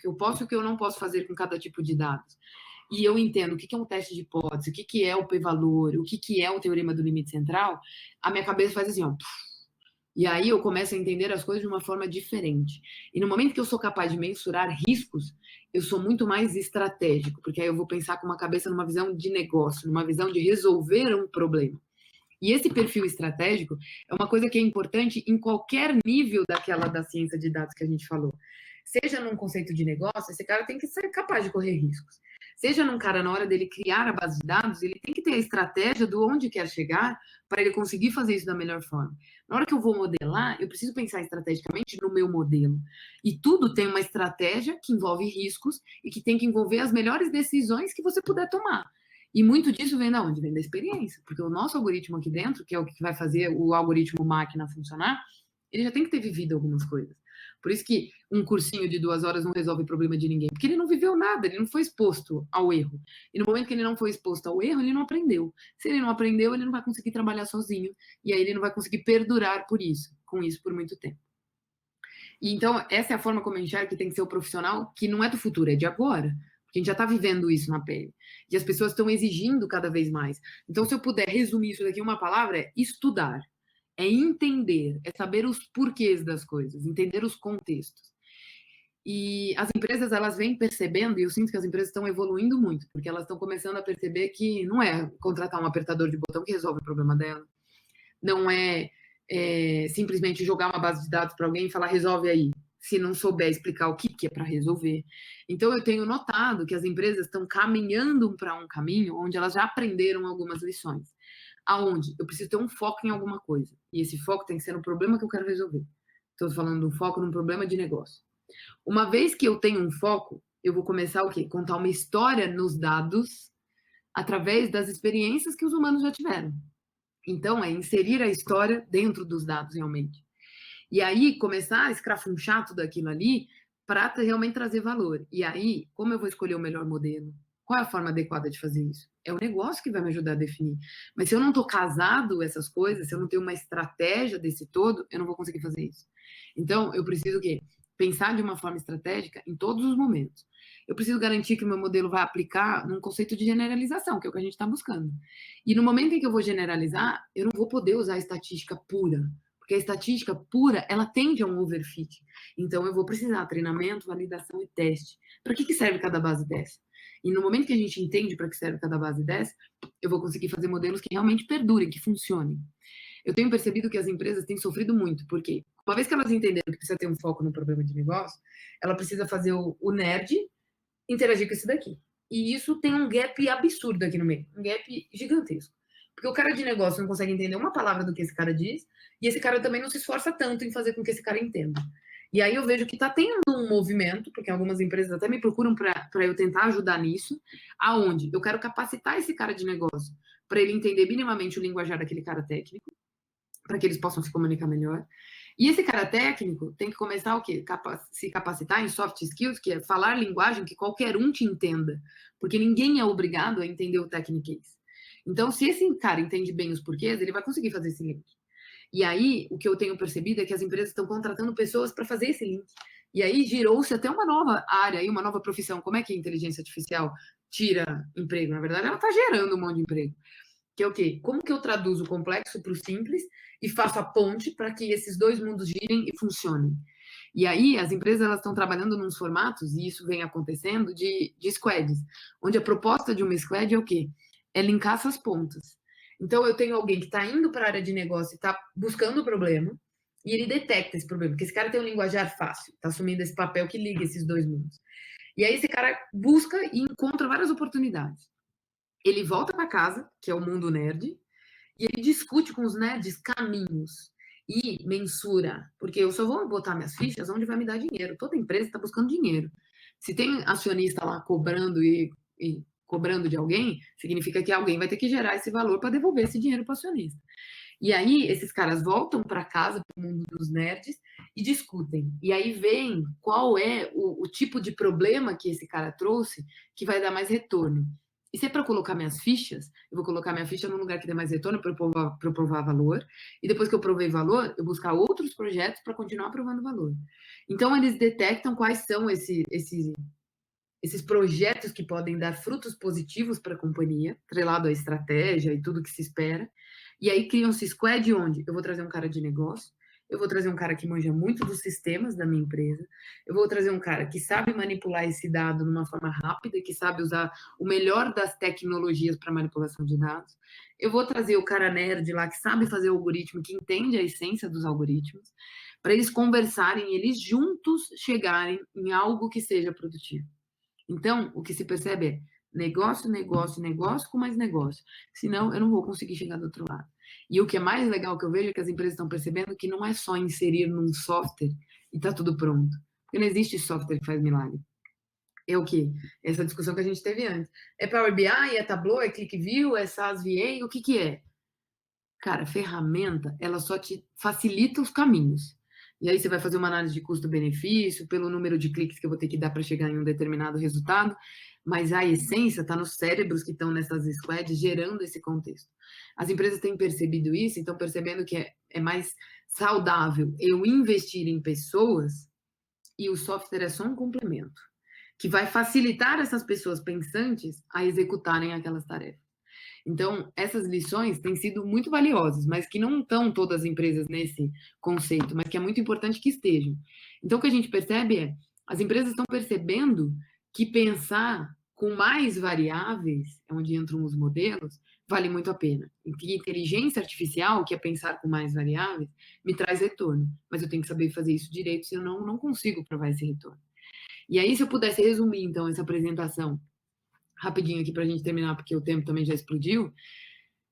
S2: o que eu não posso fazer com cada tipo de dados, e eu entendo o que é um teste de hipótese, o que é o p-valor, o que é o teorema do limite central, a minha cabeça faz assim, ó. E aí eu começo a entender as coisas de uma forma diferente. E no momento que eu sou capaz de mensurar riscos, eu sou muito mais estratégico, porque aí eu vou pensar com uma cabeça numa visão de negócio, numa visão de resolver um problema. E esse perfil estratégico é uma coisa que é importante em qualquer nível da ciência de dados que a gente falou. Seja num conceito de negócio, esse cara tem que ser capaz de correr riscos. Seja num cara, na hora dele criar a base de dados, ele tem que ter a estratégia do onde quer chegar para ele conseguir fazer isso da melhor forma. Na hora que eu vou modelar, eu preciso pensar estrategicamente no meu modelo. E tudo tem uma estratégia que envolve riscos e que tem que envolver as melhores decisões que você puder tomar. E muito disso vem da onde? Vem da experiência. Porque o nosso algoritmo aqui dentro, que é o que vai fazer o algoritmo máquina funcionar, ele já tem que ter vivido algumas coisas. Por isso que um cursinho de 2 horas não resolve o problema de ninguém. Porque ele não viveu nada, ele não foi exposto ao erro. E no momento que ele não foi exposto ao erro, ele não aprendeu. Se ele não aprendeu, ele não vai conseguir trabalhar sozinho. E aí ele não vai conseguir perdurar com isso por muito tempo. E então, essa é a forma como eu enxergo que tem que ser o profissional, que não é do futuro, é de agora. Porque a gente já está vivendo isso na pele. E as pessoas estão exigindo cada vez mais. Então, se eu puder resumir isso daqui em uma palavra, é estudar. É entender, é saber os porquês das coisas, entender os contextos. E as empresas, elas vêm percebendo, e eu sinto que as empresas estão evoluindo muito, porque elas estão começando a perceber que não é contratar um apertador de botão que resolve o problema dela. Não é simplesmente jogar uma base de dados para alguém e falar, resolve aí, se não souber explicar o que é para resolver. Então, eu tenho notado que as empresas estão caminhando para um caminho onde elas já aprenderam algumas lições. Aonde eu preciso ter um foco em alguma coisa. E esse foco tem que ser no problema que eu quero resolver. Estou falando do foco num problema de negócio. Uma vez que eu tenho um foco, eu vou começar o quê? Contar uma história nos dados através das experiências que os humanos já tiveram. Então, é inserir a história dentro dos dados, realmente. E aí, começar a escrafunchar tudo aquilo ali para realmente trazer valor. E aí, como eu vou escolher o melhor modelo? Qual é a forma adequada de fazer isso? É o negócio que vai me ajudar a definir. Mas se eu não estou casado essas coisas, se eu não tenho uma estratégia desse todo, eu não vou conseguir fazer isso. Então, eu preciso o quê? Pensar de uma forma estratégica em todos os momentos. Eu preciso garantir que o meu modelo vai aplicar num conceito de generalização, que é o que a gente está buscando. E no momento em que eu vou generalizar, eu não vou poder usar a estatística pura, porque a estatística pura, ela tende a um overfit. Então, eu vou precisar de treinamento, validação e teste. Para que serve cada base dessa? E no momento que a gente entende para que serve cada base dessa, eu vou conseguir fazer modelos que realmente perdurem, que funcionem. Eu tenho percebido que as empresas têm sofrido muito, porque uma vez que elas entenderam que precisa ter um foco no problema de negócio, ela precisa fazer o nerd interagir com esse daqui. E isso tem um gap absurdo aqui no meio, um gap gigantesco. Porque o cara de negócio não consegue entender uma palavra do que esse cara diz, e esse cara também não se esforça tanto em fazer com que esse cara entenda. E aí eu vejo que está tendo um movimento, porque algumas empresas até me procuram para eu tentar ajudar nisso, aonde eu quero capacitar esse cara de negócio para ele entender minimamente o linguajar daquele cara técnico, para que eles possam se comunicar melhor. E esse cara técnico tem que começar o quê? Se capacitar em soft skills, que é falar linguagem que qualquer um te entenda, porque ninguém é obrigado a entender o techniquez. Então, se esse cara entende bem os porquês, ele vai conseguir fazer esse link. E aí, o que eu tenho percebido é que as empresas estão contratando pessoas para fazer esse link. E aí, girou-se até uma nova área, uma nova profissão. Como é que a inteligência artificial tira emprego? Na verdade, ela está gerando um monte de emprego. que é o quê? Como que eu traduzo o complexo para o simples e faço a ponte para que esses dois mundos girem e funcionem? E aí, as empresas elas estão trabalhando nos formatos, e isso vem acontecendo, de squads, onde a proposta de uma squad é o quê? É linkar essas pontas. Então, eu tenho alguém que está indo para a área de negócio e está buscando o problema, e ele detecta esse problema, porque esse cara tem um linguajar fácil, está assumindo esse papel que liga esses dois mundos. E aí, esse cara busca e encontra várias oportunidades. Ele volta para casa, que é o mundo nerd, e ele discute com os nerds caminhos e mensura, porque eu só vou botar minhas fichas onde vai me dar dinheiro. Toda empresa está buscando dinheiro. Se tem acionista lá cobrando e cobrando de alguém, significa que alguém vai ter que gerar esse valor para devolver esse dinheiro para o acionista. E aí esses caras voltam para casa, para o mundo dos nerds, e discutem. E aí vem qual é o tipo de problema que esse cara trouxe que vai dar mais retorno. E se é para colocar minhas fichas, eu vou colocar minha ficha num lugar que dê mais retorno para eu provar valor. E depois que eu provei valor, eu buscar outros projetos para continuar provando valor. Então, eles detectam quais são esses projetos que podem dar frutos positivos para a companhia, atrelado à estratégia e tudo que se espera. E aí criam-se squad onde eu vou trazer um cara de negócio, eu vou trazer um cara que manja muito dos sistemas da minha empresa, eu vou trazer um cara que sabe manipular esse dado de uma forma rápida, que sabe usar o melhor das tecnologias para manipulação de dados. Eu vou trazer o cara nerd lá que sabe fazer o algoritmo, que entende a essência dos algoritmos, para eles conversarem, eles juntos chegarem em algo que seja produtivo. Então, o que se percebe é negócio, negócio, negócio com mais negócio. Senão, eu não vou conseguir chegar do outro lado. E o que é mais legal que eu vejo é que as empresas estão percebendo que não é só inserir num software e está tudo pronto. Porque não existe software que faz milagre. É o quê? Essa discussão que a gente teve antes. É Power BI, é Tableau, é ClickView, é SaaS VA, o que que é? Cara, ferramenta, ela só te facilita os caminhos. E aí você vai fazer uma análise de custo-benefício, pelo número de cliques que eu vou ter que dar para chegar em um determinado resultado, mas a essência está nos cérebros que estão nessas squads gerando esse contexto. As empresas têm percebido isso, estão percebendo que é mais saudável eu investir em pessoas e o software é só um complemento, que vai facilitar essas pessoas pensantes a executarem aquelas tarefas. Então, essas lições têm sido muito valiosas, mas que não estão todas as empresas nesse conceito, mas que é muito importante que estejam. Então, o que a gente percebe é, as empresas estão percebendo que pensar com mais variáveis, é onde entram os modelos, vale muito a pena. E que inteligência artificial, que é pensar com mais variáveis, me traz retorno. Mas eu tenho que saber fazer isso direito, senão eu não consigo provar esse retorno. E aí, se eu pudesse resumir, então, essa apresentação rapidinho aqui para a gente terminar, porque o tempo também já explodiu,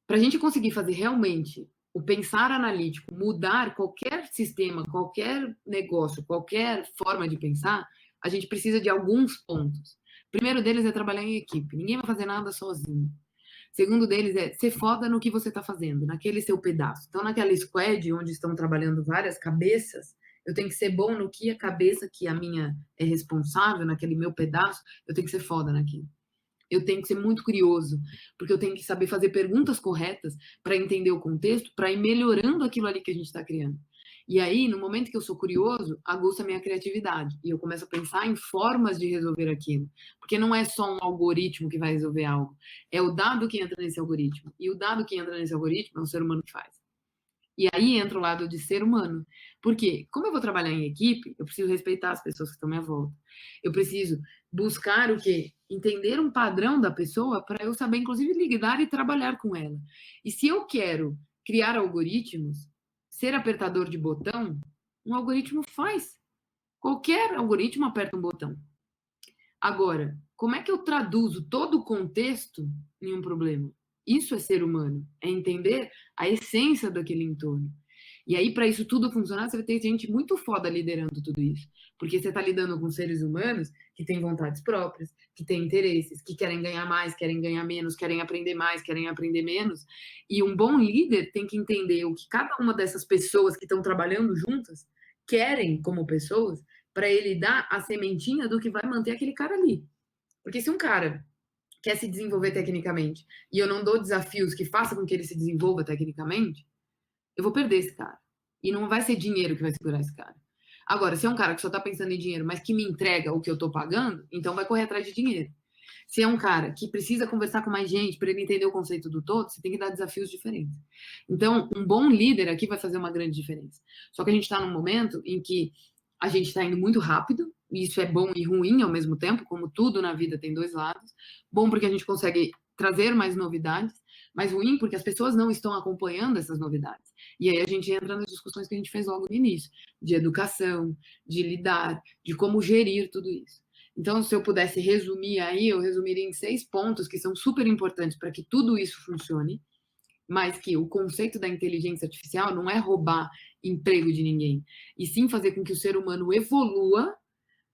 S2: para a gente conseguir fazer realmente o pensar analítico, mudar qualquer sistema, qualquer negócio, qualquer forma de pensar, a gente precisa de alguns pontos. O primeiro deles é trabalhar em equipe. Ninguém vai fazer nada sozinho. Segundo deles é ser foda no que você está fazendo, naquele seu pedaço. Então, naquela squad onde estão trabalhando várias cabeças, eu tenho que ser bom no que a cabeça que a minha é responsável, naquele meu pedaço, eu tenho que ser foda naquilo. Eu tenho que ser muito curioso, porque eu tenho que saber fazer perguntas corretas para entender o contexto, para ir melhorando aquilo ali que a gente está criando. E aí, no momento que eu sou curioso, aguça a minha criatividade. E eu começo a pensar em formas de resolver aquilo. Porque não é só um algoritmo que vai resolver algo. É o dado que entra nesse algoritmo. E o dado que entra nesse algoritmo é um ser humano que faz. E aí entra o lado de ser humano. Porque, como eu vou trabalhar em equipe, eu preciso respeitar as pessoas que estão à minha volta. Eu preciso buscar o quê? Entender um padrão da pessoa para eu saber, inclusive, lidar e trabalhar com ela. E se eu quero criar algoritmos, ser apertador de botão, um algoritmo faz. Qualquer algoritmo aperta um botão. Agora, como é que eu traduzo todo o contexto em um problema? Isso é ser humano, é entender a essência daquele entorno. E aí, para isso tudo funcionar, você vai ter gente muito foda liderando tudo isso. Porque você está lidando com seres humanos que têm vontades próprias, que têm interesses, que querem ganhar mais, querem ganhar menos, querem aprender mais, querem aprender menos. E um bom líder tem que entender o que cada uma dessas pessoas que estão trabalhando juntas querem como pessoas, para ele dar a sementinha do que vai manter aquele cara ali. Porque se um cara quer se desenvolver tecnicamente e eu não dou desafios que façam com que ele se desenvolva tecnicamente, eu vou perder esse cara. E não vai ser dinheiro que vai segurar esse cara. Agora, se é um cara que só tá pensando em dinheiro, mas que me entrega o que eu tô pagando, então vai correr atrás de dinheiro. Se é um cara que precisa conversar com mais gente para ele entender o conceito do todo, você tem que dar desafios diferentes. Então, um bom líder aqui vai fazer uma grande diferença. Só que a gente está num momento em que a gente está indo muito rápido, e isso é bom e ruim ao mesmo tempo, como tudo na vida tem dois lados. Bom porque a gente consegue trazer mais novidades, mas ruim porque as pessoas não estão acompanhando essas novidades. E aí a gente entra nas discussões que a gente fez logo no início, de educação, de lidar, de como gerir tudo isso. Então, se eu pudesse resumir aí, eu resumiria em 6 pontos que são super importantes para que tudo isso funcione, mas que o conceito da inteligência artificial não é roubar emprego de ninguém, e sim fazer com que o ser humano evolua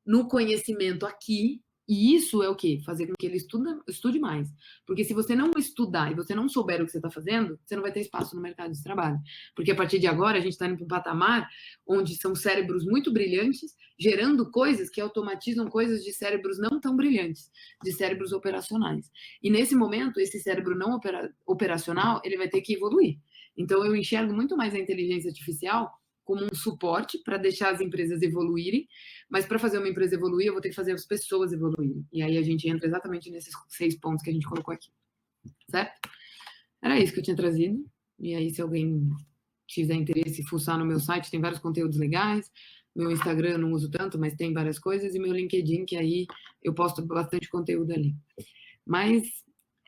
S2: no conhecimento aqui, e isso é o quê? Fazer com que ele estude mais. Porque se você não estudar e você não souber o que você está fazendo, você não vai ter espaço no mercado de trabalho. Porque a partir de agora, a gente está indo para um patamar onde são cérebros muito brilhantes, gerando coisas que automatizam coisas de cérebros não tão brilhantes, de cérebros operacionais. E nesse momento, esse cérebro não operacional, ele vai ter que evoluir. Então, eu enxergo muito mais a inteligência artificial como um suporte para deixar as empresas evoluírem, mas para fazer uma empresa evoluir, eu vou ter que fazer as pessoas evoluírem. E aí a gente entra exatamente nesses 6 pontos que a gente colocou aqui. Certo? Era isso que eu tinha trazido. E aí, se alguém tiver interesse, fuçar no meu site, tem vários conteúdos legais. Meu Instagram eu não uso tanto, mas tem várias coisas. E meu LinkedIn, que aí eu posto bastante conteúdo ali. Mas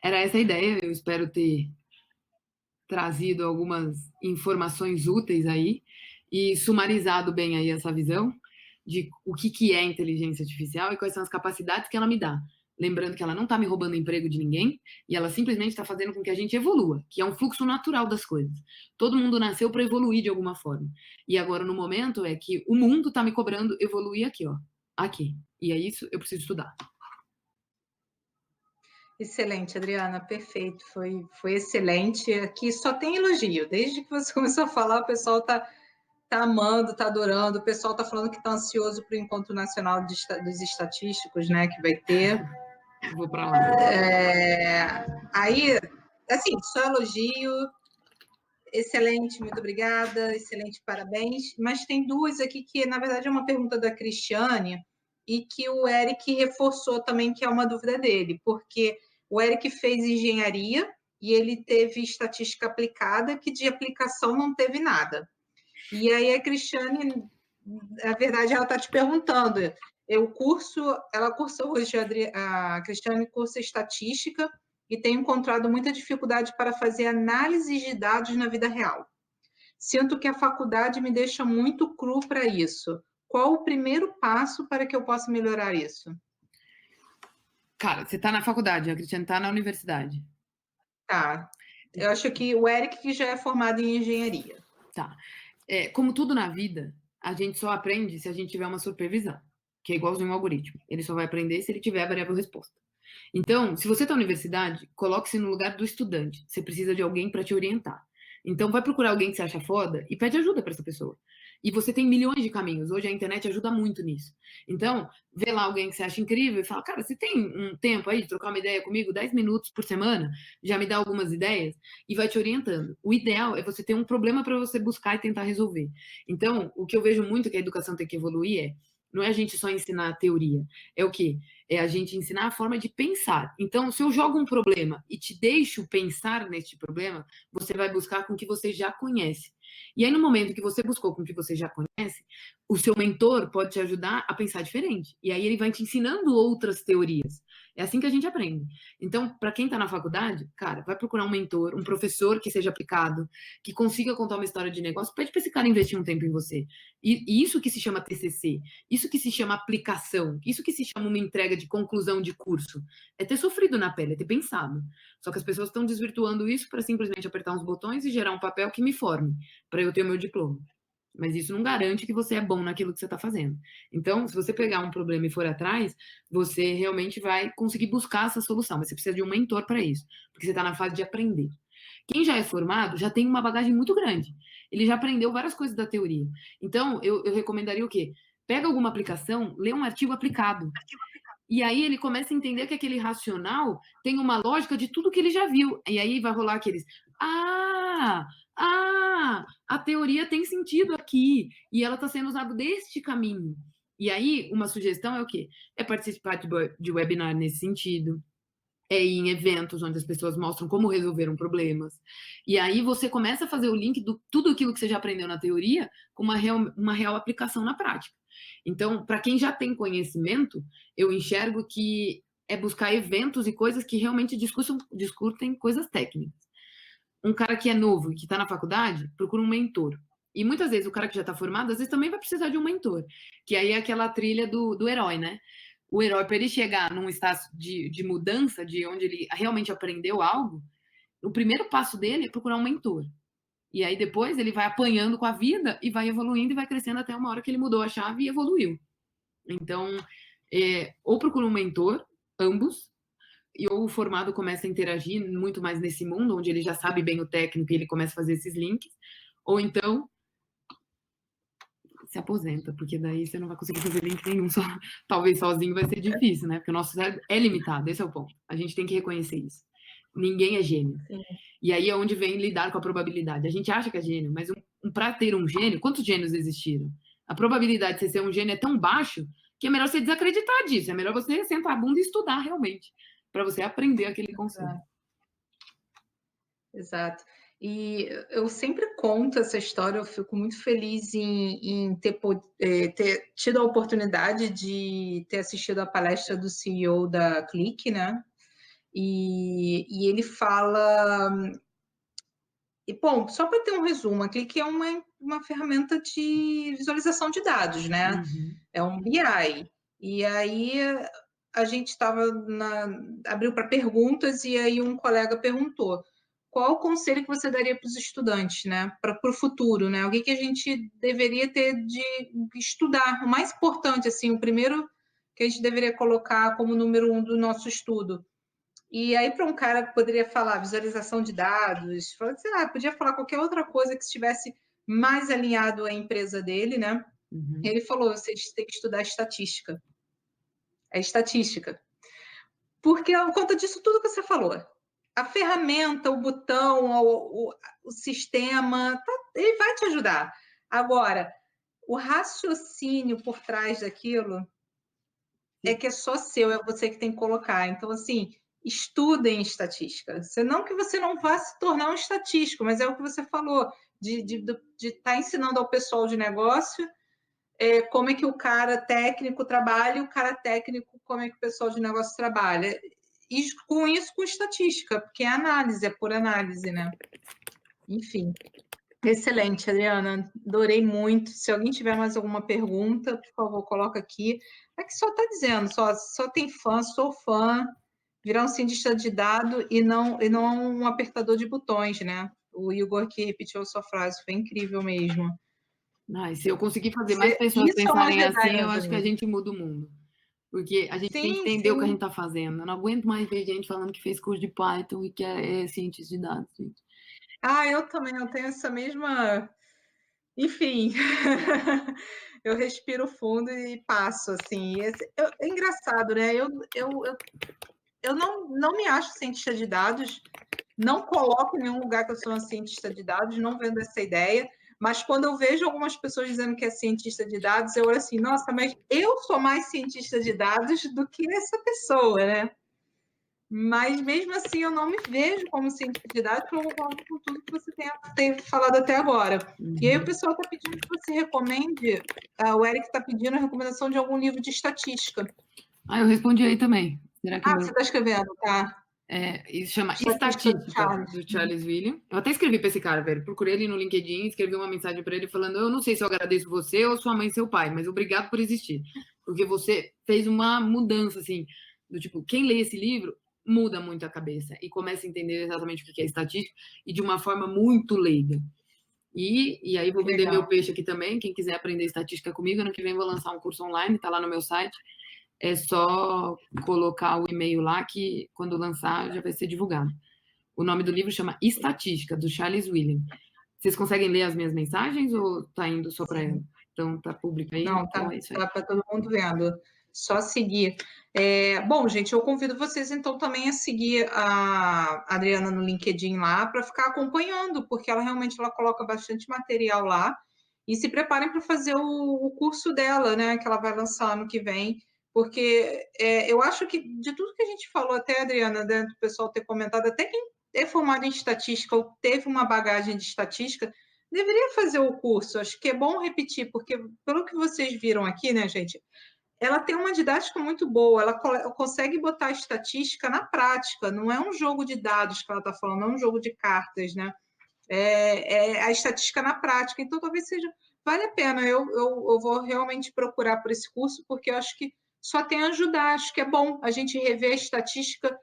S2: era essa a ideia. Eu espero ter trazido algumas informações úteis aí e sumarizado bem aí essa visão de o que é inteligência artificial e quais são as capacidades que ela me dá. Lembrando que ela não está me roubando emprego de ninguém e ela simplesmente está fazendo com que a gente evolua, que é um fluxo natural das coisas. Todo mundo nasceu para evoluir de alguma forma. E agora, no momento, é que o mundo está me cobrando evoluir aqui, ó. Aqui. E é isso, eu preciso estudar.
S1: Excelente, Adriana, perfeito, foi excelente. Aqui só tem elogio. Desde que você começou a falar, o pessoal tá amando, tá adorando. O pessoal tá falando que tá ansioso para o Encontro Nacional dos Estatísticos, né, que vai ter.
S2: Vou para lá.
S1: Aí, assim, só elogio. Excelente, muito obrigada. Excelente, parabéns. Mas tem duas aqui que, na verdade, é uma pergunta da Cristiane e que o Eric reforçou também, que é uma dúvida dele, porque o Eric fez engenharia e ele teve estatística aplicada, que de aplicação não teve nada. E aí a Cristiane, na verdade, ela está te perguntando. Ela cursa hoje, a Cristiane cursa estatística e tem encontrado muita dificuldade para fazer análises de dados na vida real. Sinto que a faculdade me deixa muito cru para isso. Qual o primeiro passo para que eu possa melhorar isso?
S2: Cara, você está na faculdade, a Cristiane está na universidade.
S1: Tá. Eu acho que o Eric que já é formado em engenharia.
S2: Tá. Como tudo na vida, a gente só aprende se a gente tiver uma supervisão, que é igualzinho um algoritmo. Ele só vai aprender se ele tiver a variável resposta. Então, se você está na universidade, coloque-se no lugar do estudante. Você precisa de alguém para te orientar. Então, vai procurar alguém que você acha foda e pede ajuda para essa pessoa. E você tem milhões de caminhos. Hoje a internet ajuda muito nisso. Então, vê lá alguém que você acha incrível e fala, cara, você tem um tempo aí de trocar uma ideia comigo? 10 minutos por semana? Já me dá algumas ideias? E vai te orientando. O ideal é você ter um problema para você buscar e tentar resolver. Então, o que eu vejo muito que a educação tem que evoluir não é a gente só ensinar a teoria. É o quê? É a gente ensinar a forma de pensar. Então, se eu jogo um problema e te deixo pensar neste problema, você vai buscar com o que você já conhece. E aí, no momento que você buscou com o que você já conhece, o seu mentor pode te ajudar a pensar diferente. E aí ele vai te ensinando outras teorias. É assim que a gente aprende. Então, para quem está na faculdade, cara, vai procurar um mentor, um professor que seja aplicado, que consiga contar uma história de negócio, pede para esse cara investir um tempo em você. E isso que se chama TCC, isso que se chama aplicação, isso que se chama uma entrega de conclusão de curso. É ter sofrido na pele, é ter pensado. Só que as pessoas estão desvirtuando isso para simplesmente apertar uns botões e gerar um papel que me forme, para eu ter o meu diploma. Mas isso não garante que você é bom naquilo que você está fazendo. Então, se você pegar um problema e for atrás, você realmente vai conseguir buscar essa solução. Mas você precisa de um mentor para isso, porque você está na fase de aprender. Quem já é formado já tem uma bagagem muito grande. Ele já aprendeu várias coisas da teoria. Então, eu recomendaria o quê? Pega alguma aplicação, lê um artigo aplicado. E aí ele começa a entender que aquele racional tem uma lógica de tudo que ele já viu. E aí vai rolar aqueles... a teoria tem sentido aqui. E ela está sendo usada deste caminho. E aí, uma sugestão é o quê? É participar de webinar nesse sentido, é ir em eventos onde as pessoas mostram como resolveram problemas. E aí você começa a fazer o link do tudo aquilo que você já aprendeu na teoria com uma real aplicação na prática. Então, para quem já tem conhecimento, eu enxergo que é buscar eventos e coisas que realmente discutem coisas técnicas. Um cara que é novo e que está na faculdade, procura um mentor. E muitas vezes o cara que já está formado, às vezes também vai precisar de um mentor. Que aí é aquela trilha do herói, né? O herói, para ele chegar num estágio de mudança, de onde ele realmente aprendeu algo, o primeiro passo dele é procurar um mentor. E aí depois ele vai apanhando com a vida e vai evoluindo e vai crescendo até uma hora que ele mudou a chave e evoluiu. Então, ou procura um mentor, ambos, e ou o formado começa a interagir muito mais nesse mundo, onde ele já sabe bem o técnico e ele começa a fazer esses links, ou então se aposenta, porque daí você não vai conseguir fazer link nenhum, talvez sozinho vai ser difícil, né? Porque o nosso cérebro é limitado, esse é o ponto. A gente tem que reconhecer isso. Ninguém é gênio.
S1: Sim.
S2: E aí é onde vem lidar com a probabilidade. A gente acha que é gênio, mas para ter um gênio, quantos gênios existiram? A probabilidade de você ser um gênio é tão baixo que é melhor você desacreditar disso. É melhor você sentar a bunda e estudar realmente, para você aprender aquele conceito.
S1: Exato. E eu sempre conto essa história, eu fico muito feliz em ter tido a oportunidade de ter assistido a palestra do CEO da Click, né? E ele fala... E, bom, só para ter um resumo, a Click é uma ferramenta de visualização de dados, né? É um BI. E aí a gente abriu para perguntas e aí um colega perguntou: qual o conselho que você daria para os estudantes, né? Para o futuro, né? O que a gente deveria ter de estudar? O mais importante, assim, o primeiro que a gente deveria colocar como número 1 do nosso estudo. E aí, para um cara que poderia falar visualização de dados, podia falar qualquer outra coisa que estivesse mais alinhado à empresa dele, né? Ele falou: vocês têm que estudar estatística. É estatística. Porque, por conta disso tudo que você falou, a ferramenta, o botão, o sistema, ele vai te ajudar. Agora, o raciocínio por trás daquilo é que é só seu, é você que tem que colocar. Então, assim, estudem estatística. Não que você não vá se tornar um estatístico, mas é o que você falou, de estar ensinando ao pessoal de negócio como é que o cara técnico trabalha e o cara técnico como é que o pessoal de negócio trabalha. E com isso, com estatística, porque é análise, é por análise, né? Enfim. Excelente, Adriana. Adorei muito. Se alguém tiver mais alguma pergunta, por favor, coloca aqui. É que só está dizendo, só tem fã, sou fã, virar um cientista de dado e não um apertador de botões, né? O Igor que repetiu a sua frase, foi incrível mesmo.
S2: E se eu conseguir fazer mais pessoas pensarem assim, eu acho que a gente muda o mundo. Porque a gente tem que entender o que a gente está fazendo. Eu não aguento mais ver gente falando que fez curso de Python e que é cientista de dados, gente.
S1: Eu também, eu tenho essa mesma... Enfim, eu respiro fundo e passo, assim. É engraçado, né? Eu não me acho cientista de dados, não coloco em nenhum lugar que eu sou uma cientista de dados, não vendo essa ideia, mas quando eu vejo algumas pessoas dizendo que é cientista de dados, eu olho assim, nossa, mas eu sou mais cientista de dados do que essa pessoa, né? Mas mesmo assim eu não me vejo como cientista de dados, porque eu concordo com tudo que você tem falado até agora. E aí o pessoal está pedindo que você recomende, o Eric está pedindo a recomendação de algum livro de estatística.
S2: Eu respondi aí também. Será que
S1: você está escrevendo, tá?
S2: Isso chama Estatística, do Charles William. Eu até escrevi para esse cara, velho. Procurei ele no LinkedIn, escrevi uma mensagem para ele falando: eu não sei se eu agradeço você ou sua mãe e seu pai, mas obrigado por existir. Porque você fez uma mudança, assim, do tipo, quem lê esse livro muda muito a cabeça e começa a entender exatamente o que é estatística e de uma forma muito leiga. E aí vou vender meu peixe aqui também. Quem quiser aprender estatística comigo, ano que vem vou lançar um curso online, tá lá no meu site. É só colocar o e-mail lá que quando lançar já vai ser divulgado. O nome do livro chama Estatística, do Charles William. Vocês conseguem ler as minhas mensagens ou tá indo só para ela? Então tá público aí?
S1: Não,
S2: então é isso aí.
S1: Tá para todo mundo vendo. Só seguir. Bom, gente, eu convido vocês então também a seguir a Adriana no LinkedIn lá para ficar acompanhando, porque ela realmente coloca bastante material lá. e se preparem para fazer o curso dela, né, que ela vai lançar ano que vem, porque eu acho que de tudo que a gente falou, até, Adriana, né, do pessoal ter comentado, até quem é formado em estatística ou teve uma bagagem de estatística, deveria fazer o curso. Acho que é bom repetir, porque pelo que vocês viram aqui, né, gente, ela tem uma didática muito boa, ela consegue botar a estatística na prática, não é um jogo de dados que ela está falando, não é um jogo de cartas, né? É a estatística na prática, então talvez seja, vale a pena, eu vou realmente procurar por esse curso, porque eu acho que só tem a ajudar, acho que é bom a gente rever a estatística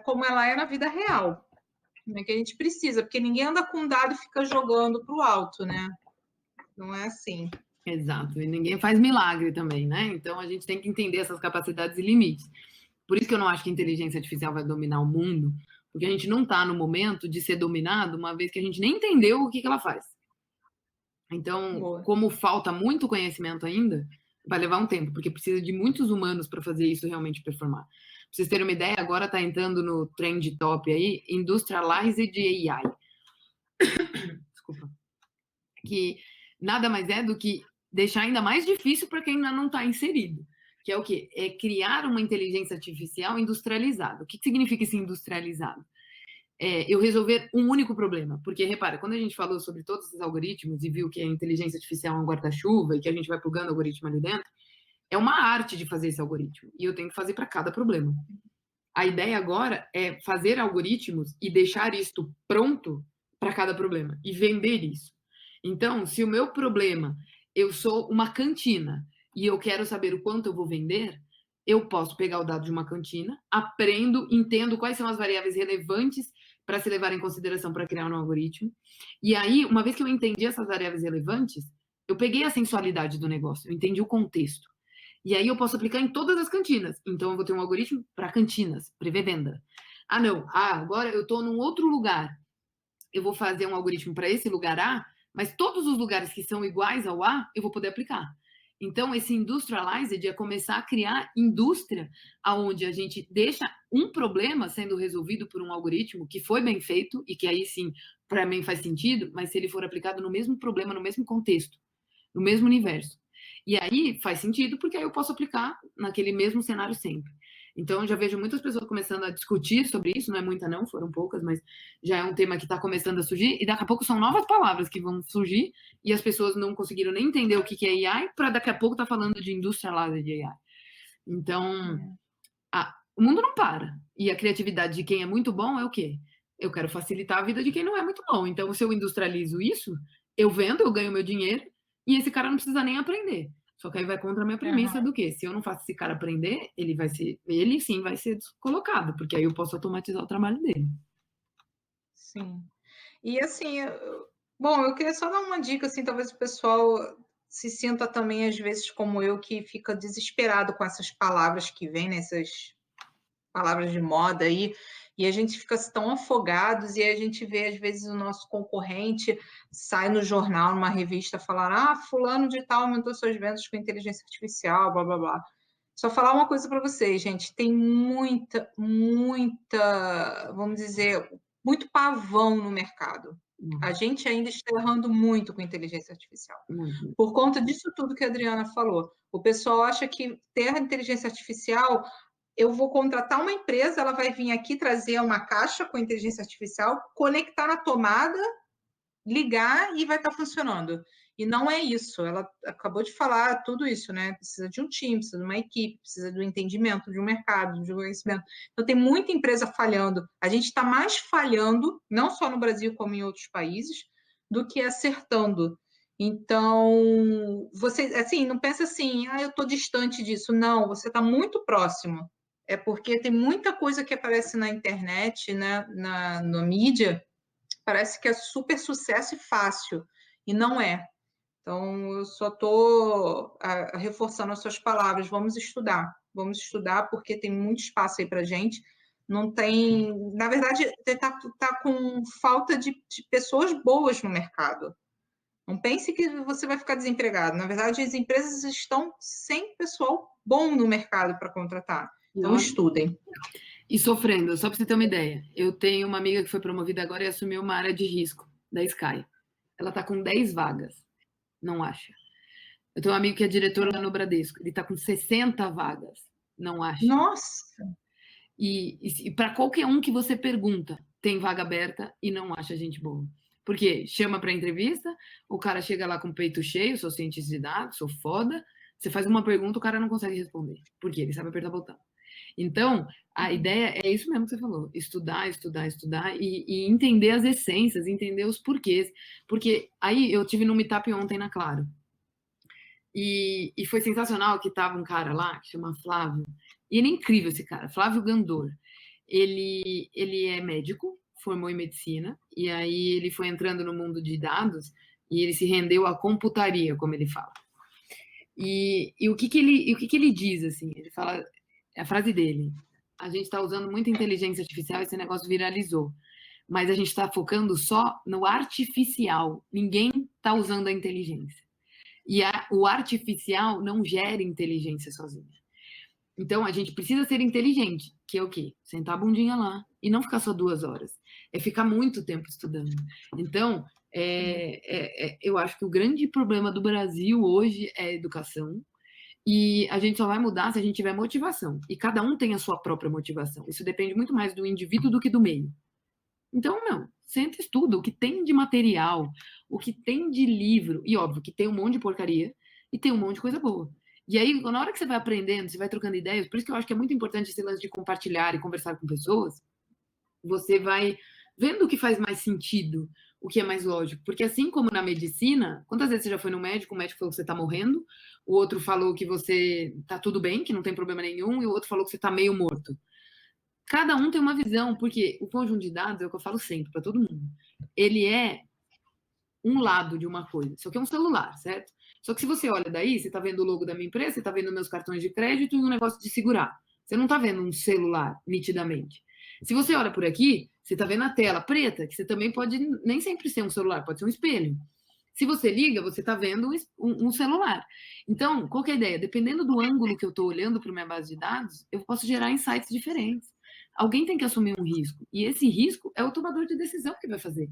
S1: como ela é na vida real, né, que a gente precisa, porque ninguém anda com dado e fica jogando para o alto, né? Não é assim.
S2: Exato, e ninguém faz milagre também, né? Então a gente tem que entender essas capacidades e limites. Por isso que eu não acho que a inteligência artificial vai dominar o mundo, porque a gente não está no momento de ser dominado, uma vez que a gente nem entendeu o que ela faz. Então,
S1: Boa.
S2: como falta muito conhecimento ainda, vai levar um tempo, porque precisa de muitos humanos para fazer isso realmente performar. Para vocês terem uma ideia, agora está entrando no trend top aí, Industrialized AI. Desculpa. Que nada mais é do que deixar ainda mais difícil para quem ainda não está inserido. Que é o quê? É criar uma inteligência artificial industrializada. O que significa esse industrializado? Eu resolver um único problema. Porque, repara, quando a gente falou sobre todos esses algoritmos e viu que a inteligência artificial é um guarda-chuva e que a gente vai plugando algoritmo ali dentro, é uma arte de fazer esse algoritmo. E eu tenho que fazer para cada problema. A ideia agora é fazer algoritmos e deixar isto pronto para cada problema e vender isso. Então, se o meu problema, eu sou uma cantina e eu quero saber o quanto eu vou vender, eu posso pegar o dado de uma cantina, aprendo, entendo quais são as variáveis relevantes para se levar em consideração para criar um algoritmo. E aí, uma vez que eu entendi essas variáveis relevantes, eu peguei a sensualidade do negócio, eu entendi o contexto. E aí eu posso aplicar em todas as cantinas. Então eu vou ter um algoritmo para cantinas, prever venda. Ah, não. Agora eu estou num outro lugar. Eu vou fazer um algoritmo para esse lugar A, mas todos os lugares que são iguais ao A, eu vou poder aplicar. Então, esse industrialized é começar a criar indústria onde a gente deixa um problema sendo resolvido por um algoritmo que foi bem feito e que aí sim, para mim faz sentido, mas se ele for aplicado no mesmo problema, no mesmo contexto, no mesmo universo. E aí faz sentido, porque aí eu posso aplicar naquele mesmo cenário sempre. Então, eu já vejo muitas pessoas começando a discutir sobre isso, não é muita não, foram poucas, mas já é um tema que está começando a surgir, e daqui a pouco são novas palavras que vão surgir, e as pessoas não conseguiram nem entender o que é AI, para daqui a pouco estar falando de industrialized de AI. Então, o mundo não para. E a criatividade de quem é muito bom é o quê? Eu quero facilitar a vida de quem não é muito bom. Então, se eu industrializo isso, eu vendo, eu ganho meu dinheiro, e esse cara não precisa nem aprender. Só que aí vai contra a minha premissa do quê? Se eu não faço esse cara aprender, ele sim vai ser descolocado, porque aí eu posso automatizar o trabalho dele.
S1: Sim. E assim, bom, eu queria só dar uma dica, assim, talvez o pessoal se sinta também, às vezes, como eu, que fica desesperado com essas palavras que vêm, né, essas palavras de moda aí, e a gente fica tão afogados, e a gente vê, às vezes, o nosso concorrente sai no jornal, numa revista, falar, ah, fulano de tal aumentou suas vendas com inteligência artificial, blá, blá, blá. Só falar uma coisa para vocês, gente, tem muita, vamos dizer, muito pavão no mercado. A gente ainda está errando muito com inteligência artificial. Por conta disso tudo que a Adriana falou. O pessoal acha que ter a inteligência artificial, eu vou contratar uma empresa, ela vai vir aqui trazer uma caixa com inteligência artificial, conectar na tomada, ligar e vai estar funcionando. E não é isso. Ela acabou de falar tudo isso, né? Precisa de um time, precisa de uma equipe, precisa do entendimento, de um mercado, de um conhecimento. Então, tem muita empresa falhando. A gente está mais falhando, não só no Brasil, como em outros países, do que acertando. Então, você, assim, não pensa assim, eu estou distante disso. Não, você está muito próximo. É porque tem muita coisa que aparece na internet, né, na mídia, parece que é super sucesso e fácil, e não é. Então, eu só estou reforçando as suas palavras. Vamos estudar, porque tem muito espaço aí para a gente. Não tem. Na verdade, está com falta de pessoas boas no mercado. Não pense que você vai ficar desempregado. Na verdade, as empresas estão sem pessoal bom no mercado para contratar. Então, estudem.
S2: E sofrendo, só para você ter uma ideia. Eu tenho uma amiga que foi promovida agora e assumiu uma área de risco da Sky. ela está com 10 vagas, não acha. Eu tenho um amigo que é diretor lá no Bradesco, ele está com 60 vagas, não acha.
S1: Nossa!
S2: E para qualquer um que você pergunta, tem vaga aberta e não acha gente boa. Porque chama para entrevista, o cara chega lá com o peito cheio, sou cientista de dados, sou foda, você faz uma pergunta, o cara não consegue responder, porque ele sabe apertar o botão. Então, a ideia é isso mesmo que você falou, estudar, estudar, estudar e entender as essências, entender os porquês. Porque aí eu tive no meetup ontem na Claro, e foi sensacional que tava um cara lá, que chama Flávio, e ele é incrível esse cara, Flávio Gandor. Ele é médico, formou em medicina, e aí ele foi entrando no mundo de dados, e ele se rendeu à computaria, como ele fala. E o que ele diz, assim, ele fala, é a frase dele, a gente está usando muita inteligência artificial, esse negócio viralizou, mas a gente está focando só no artificial, ninguém está usando a inteligência. E o artificial não gera inteligência sozinha. Então, a gente precisa ser inteligente, que é o quê? Sentar a bundinha lá e não ficar só 2 horas. É ficar muito tempo estudando. Então, eu acho que o grande problema do Brasil hoje é a educação. E a gente só vai mudar se a gente tiver motivação. E cada um tem a sua própria motivação. Isso depende muito mais do indivíduo do que do meio. Então, não, senta e estuda o que tem de material, o que tem de livro, e óbvio que tem um monte de porcaria e tem um monte de coisa boa. E aí, na hora que você vai aprendendo, você vai trocando ideias, por isso que eu acho que é muito importante esse lance de compartilhar e conversar com pessoas, você vai vendo o que faz mais sentido, o que é mais lógico. Porque assim como na medicina, quantas vezes você já foi no médico, o médico falou que você está morrendo, o outro falou que você está tudo bem, que não tem problema nenhum, e o outro falou que você está meio morto. Cada um tem uma visão, porque o conjunto de dados, é o que eu falo sempre para todo mundo, ele é um lado de uma coisa. Isso aqui é um celular, certo? Só que se você olha daí, você está vendo o logo da minha empresa, você está vendo meus cartões de crédito e um negócio de segurar. Você não está vendo um celular, nitidamente. Se você olha por aqui, você está vendo a tela preta, que você também pode nem sempre ser um celular, pode ser um espelho. Se você liga, você está vendo um celular. Então, qual que é a ideia? Dependendo do ângulo que eu estou olhando para minha base de dados, eu posso gerar insights diferentes. Alguém tem que assumir um risco. E esse risco é o tomador de decisão que vai fazer.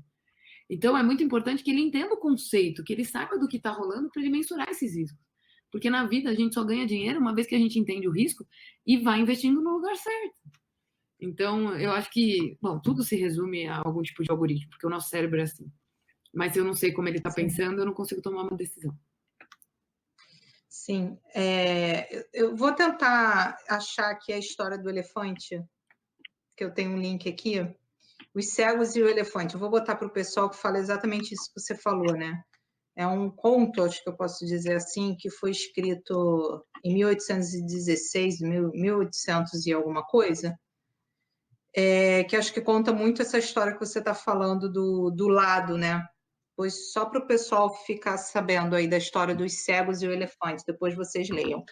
S2: Então, é muito importante que ele entenda o conceito, que ele saiba do que está rolando para ele mensurar esses riscos. Porque na vida a gente só ganha dinheiro uma vez que a gente entende o risco e vai investindo no lugar certo. Então, eu acho que, bom, tudo se resume a algum tipo de algoritmo, porque o nosso cérebro é assim. Mas se eu não sei como ele está pensando, eu não consigo tomar uma decisão.
S1: Sim. Eu vou tentar achar aqui a história do elefante, que eu tenho um link aqui. Os cegos e o elefante. Eu vou botar para o pessoal que fala exatamente isso que você falou, né? É um conto, acho que eu posso dizer assim, que foi escrito em 1816, 1800 e alguma coisa, que acho que conta muito essa história que você está falando do lado, né? Pois só para o pessoal ficar sabendo aí da história dos cegos e o elefante, depois vocês leiam.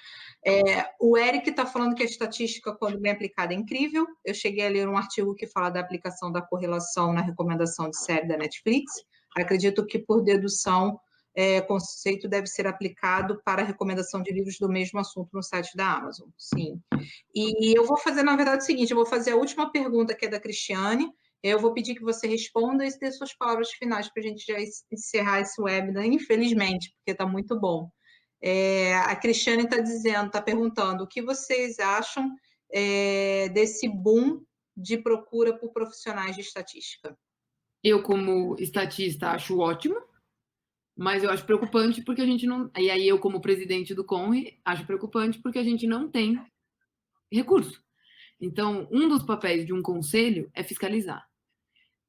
S1: O Eric está falando que a estatística, quando bem aplicada, é incrível. Eu cheguei a ler um artigo que fala da aplicação da correlação na recomendação de série da Netflix. Acredito que, por dedução, o conceito deve ser aplicado para a recomendação de livros do mesmo assunto no site da Amazon. Sim. E eu vou fazer, na verdade, o seguinte, eu vou fazer a última pergunta, que é da Cristiane. Eu vou pedir que você responda e dê suas palavras finais para a gente já encerrar esse webinar, infelizmente, porque está muito bom. A Cristiane está perguntando o que vocês acham desse boom de procura por profissionais de estatística.
S2: Eu, como estatista, acho ótimo, mas eu acho preocupante porque a gente não... E aí eu, como presidente do CONRE, acho preocupante porque a gente não tem recurso. Então, um dos papéis de um conselho é fiscalizar.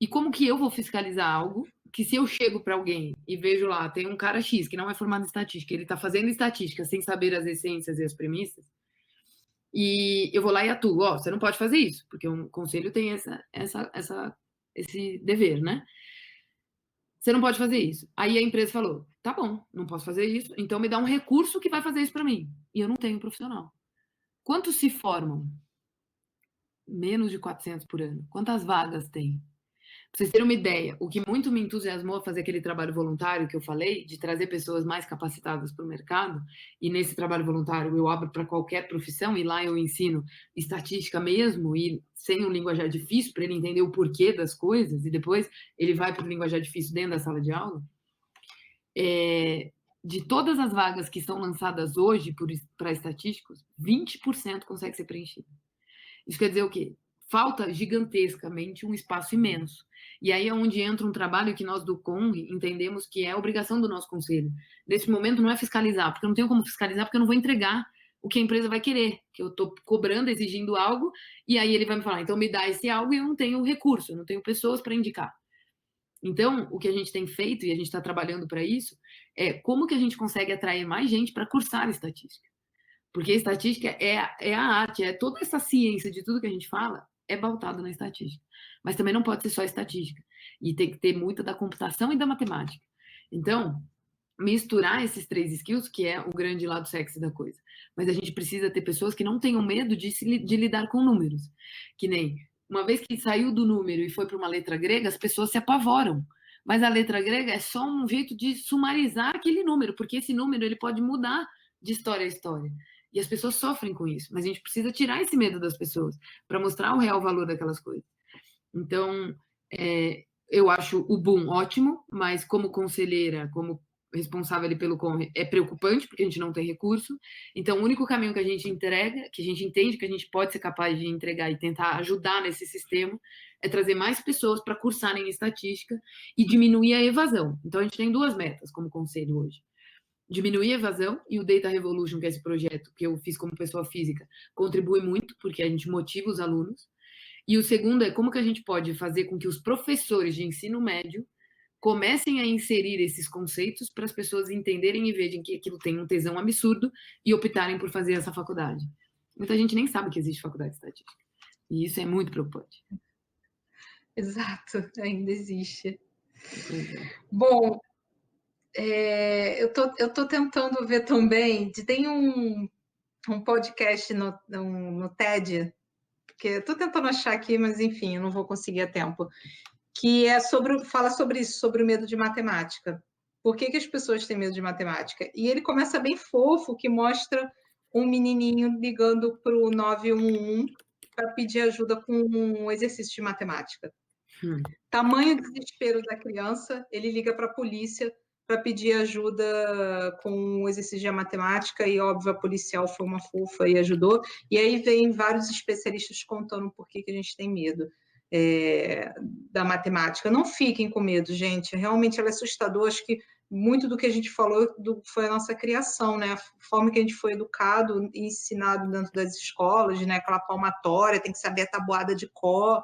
S2: E como que eu vou fiscalizar algo que, se eu chego para alguém e vejo lá, tem um cara X que não é formado em estatística, ele está fazendo estatística sem saber as essências e as premissas, e eu vou lá e atuo, você não pode fazer isso, porque um conselho tem esse dever, né? Você não pode fazer isso. Aí a empresa falou, tá bom, não posso fazer isso, então me dá um recurso que vai fazer isso para mim. E eu não tenho profissional. Quantos se formam? Menos de 400 por ano. Quantas vagas tem? Para vocês terem uma ideia, o que muito me entusiasmou a fazer aquele trabalho voluntário que eu falei, de trazer pessoas mais capacitadas para o mercado, e nesse trabalho voluntário eu abro para qualquer profissão, e lá eu ensino estatística mesmo, e sem um linguajar difícil, para ele entender o porquê das coisas, e depois ele vai para o linguajar difícil dentro da sala de aula. de todas as vagas que são lançadas hoje para estatísticos, 20% consegue ser preenchido. Isso quer dizer o quê? Falta gigantescamente um espaço imenso. E aí é onde entra um trabalho que nós do CONRE entendemos que é obrigação do nosso conselho. Nesse momento não é fiscalizar, porque eu não tenho como fiscalizar, porque eu não vou entregar o que a empresa vai querer, que eu estou cobrando, exigindo algo, e aí ele vai me falar, então me dá esse algo e eu não tenho recurso, eu não tenho pessoas para indicar. Então, o que a gente tem feito, e a gente está trabalhando para isso, é como que a gente consegue atrair mais gente para cursar estatística. Porque a estatística é a arte, é toda essa ciência de tudo que a gente fala, é pautado na estatística. Mas também não pode ser só estatística. E tem que ter muita da computação e da matemática. Então, misturar esses 3 skills, que é o grande lado sexy da coisa. Mas a gente precisa ter pessoas que não tenham medo de lidar com números. Que nem, uma vez que saiu do número e foi para uma letra grega, as pessoas se apavoram. Mas a letra grega é só um jeito de sumarizar aquele número, porque esse número ele pode mudar de história a história. E as pessoas sofrem com isso. Mas a gente precisa tirar esse medo das pessoas para mostrar o real valor daquelas coisas. Então, eu acho o boom ótimo, mas como conselheira, como responsável ali pelo CONRE, é preocupante, porque a gente não tem recurso. Então, o único caminho que a gente entrega, que a gente entende que a gente pode ser capaz de entregar e tentar ajudar nesse sistema, é trazer mais pessoas para cursarem estatística e diminuir a evasão. Então, a gente tem 2 metas como conselho hoje. Diminuir a evasão, e o Data Revolution, que é esse projeto que eu fiz como pessoa física, contribui muito, porque a gente motiva os alunos. E o segundo é como que a gente pode fazer com que os professores de ensino médio comecem a inserir esses conceitos para as pessoas entenderem e verem que aquilo tem um tesão absurdo e optarem por fazer essa faculdade. Muita gente nem sabe que existe faculdade de estatística. E isso é muito preocupante.
S1: Exato, ainda existe.
S2: É.
S1: Bom, eu tô tentando ver também, tem um podcast no TED, que eu tô tentando achar aqui, mas enfim, eu não vou conseguir a tempo, que fala sobre isso, sobre o medo de matemática. Por que as pessoas têm medo de matemática? E ele começa bem fofo, que mostra um menininho ligando para o 911 para pedir ajuda com um exercício de matemática. Tamanho desespero da criança, ele liga para a polícia para pedir ajuda com o exercício de matemática e, óbvio, a policial foi uma fofa e ajudou. E aí vem vários especialistas contando por que a gente tem medo da matemática. Não fiquem com medo, gente. Realmente ela é assustadora. Acho que muito do que a gente falou foi a nossa criação, né? A forma que a gente foi educado e ensinado dentro das escolas, né? Aquela palmatória, tem que saber a tabuada de cor.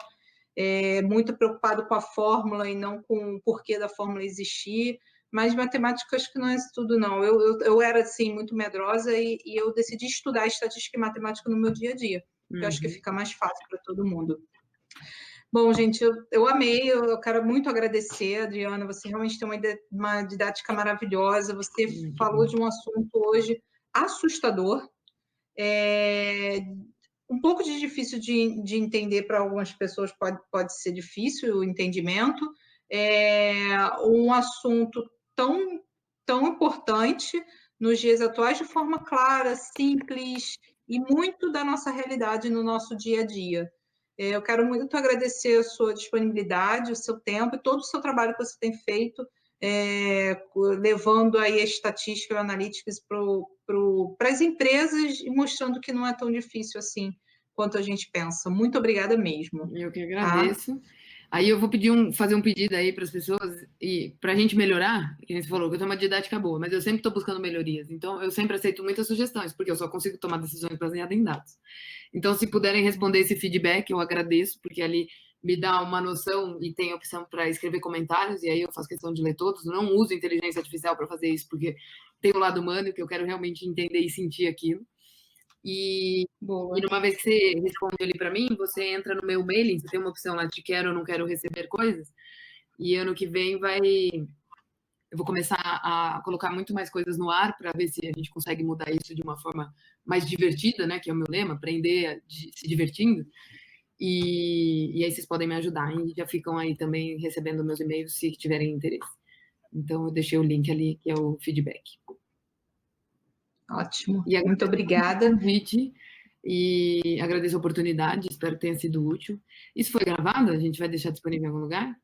S1: Muito preocupado com a fórmula e não com o porquê da fórmula existir, mas matemática acho que não é isso tudo, não. Eu era, assim, muito medrosa e eu decidi estudar estatística e matemática no meu dia a dia, porque eu acho que fica mais fácil para todo mundo. Bom, gente, eu amei, eu quero muito agradecer, Adriana, você realmente tem uma didática maravilhosa, você falou de um assunto hoje assustador, um pouco difícil de entender para algumas pessoas, pode ser difícil o entendimento, um assunto tão importante nos dias atuais de forma clara, simples e muito da nossa realidade no nosso dia a dia. Eu quero muito agradecer a sua disponibilidade, o seu tempo e todo o seu trabalho que você tem feito, levando aí a estatística e a analytics para as empresas e mostrando que não é tão difícil assim quanto a gente pensa. Muito obrigada mesmo.
S2: Eu que agradeço. Tá? Aí eu vou fazer um pedido aí para as pessoas e para a gente melhorar, que você falou que eu tenho uma didática boa, mas eu sempre estou buscando melhorias. Então eu sempre aceito muitas sugestões, porque eu só consigo tomar decisões baseadas em dados. Então, se puderem responder esse feedback, eu agradeço, porque ali me dá uma noção e tem a opção para escrever comentários, e aí eu faço questão de ler todos. Eu não uso inteligência artificial para fazer isso, porque tem o lado humano que eu quero realmente entender e sentir aquilo. E numa vez que você responde ali para mim, você entra no meu mailing, você tem uma opção lá de quero ou não quero receber coisas, e ano que vem eu vou começar a colocar muito mais coisas no ar para ver se a gente consegue mudar isso de uma forma mais divertida, né? Que é o meu lema, aprender se divertindo. E aí vocês podem me ajudar e já ficam aí também recebendo meus e-mails se tiverem interesse. Então eu deixei o link ali, que é o feedback.
S1: Ótimo. Muito obrigada.
S2: Convite e agradeço a oportunidade, espero que tenha sido útil. Isso foi gravado? A gente vai deixar disponível em algum lugar?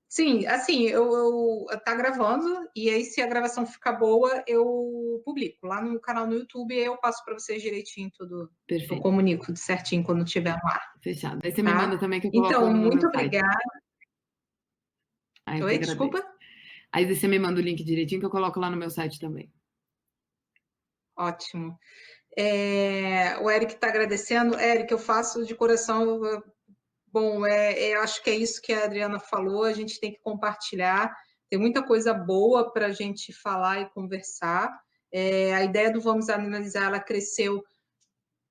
S1: Sim, assim, eu tá gravando, e aí se a gravação ficar boa, eu publico. Lá no canal no YouTube, eu passo para vocês direitinho tudo, eu
S2: Perfeito,
S1: comunico certinho quando tiver no ar,
S2: fechado. Aí você me
S1: tá?
S2: manda também que eu coloco
S1: Então,
S2: no meu
S1: muito
S2: site.
S1: obrigada.
S2: Aí eu que
S1: Oi,
S2: agradeço.
S1: desculpa?
S2: Aí você me manda o link direitinho que eu coloco lá no meu site também.
S1: Ótimo. O Eric está agradecendo. Eric, eu faço de coração. Bom, acho que é isso que a Adriana falou, a gente tem que compartilhar, tem muita coisa boa para a gente falar e conversar. A ideia do Vamos Analisar, ela cresceu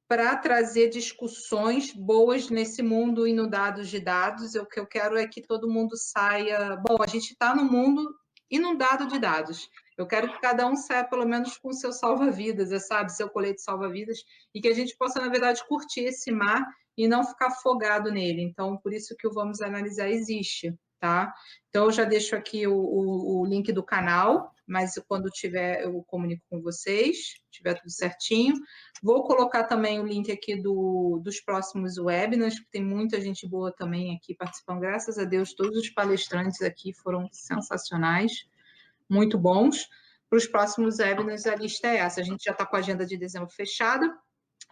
S1: para trazer discussões boas nesse mundo inundado de dados. O que eu quero é que todo mundo saia. Bom, a gente está no mundo inundado de dados. Eu quero que cada um saia, pelo menos, com seu salva-vidas, sabe? Seu colete salva-vidas, e que a gente possa, na verdade, curtir esse mar e não ficar afogado nele. Então, por isso que o Vamos Analisar existe, tá? Então, eu já deixo aqui o link do canal, mas quando tiver, eu comunico com vocês, tiver tudo certinho. Vou colocar também o link aqui dos próximos webinars, que tem muita gente boa também aqui participando. Graças a Deus, todos os palestrantes aqui foram sensacionais, muito bons. Para os próximos webinars, a lista é essa. A gente já está com a agenda de dezembro fechada.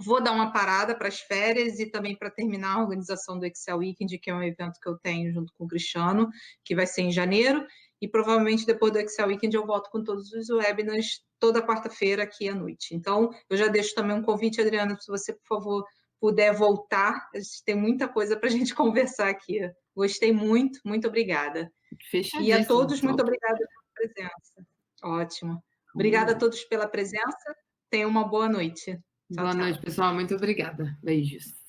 S1: Vou dar uma parada para as férias e também para terminar a organização do Excel Weekend, que é um evento que eu tenho junto com o Cristiano, que vai ser em janeiro. E provavelmente depois do Excel Weekend eu volto com todos os webinars toda quarta-feira aqui à noite. Então, eu já deixo também um convite, Adriana, se você, por favor, puder voltar. A gente tem muita coisa para a gente conversar aqui. Gostei muito, muito obrigada. E a
S2: Fechadíssimo,
S1: todos, muito
S2: top.
S1: obrigada pela presença. Ótimo. Obrigada a todos pela presença. Tenham uma boa noite. Tchau,
S2: Boa noite,
S1: tchau.
S2: pessoal. Muito obrigada. Beijos.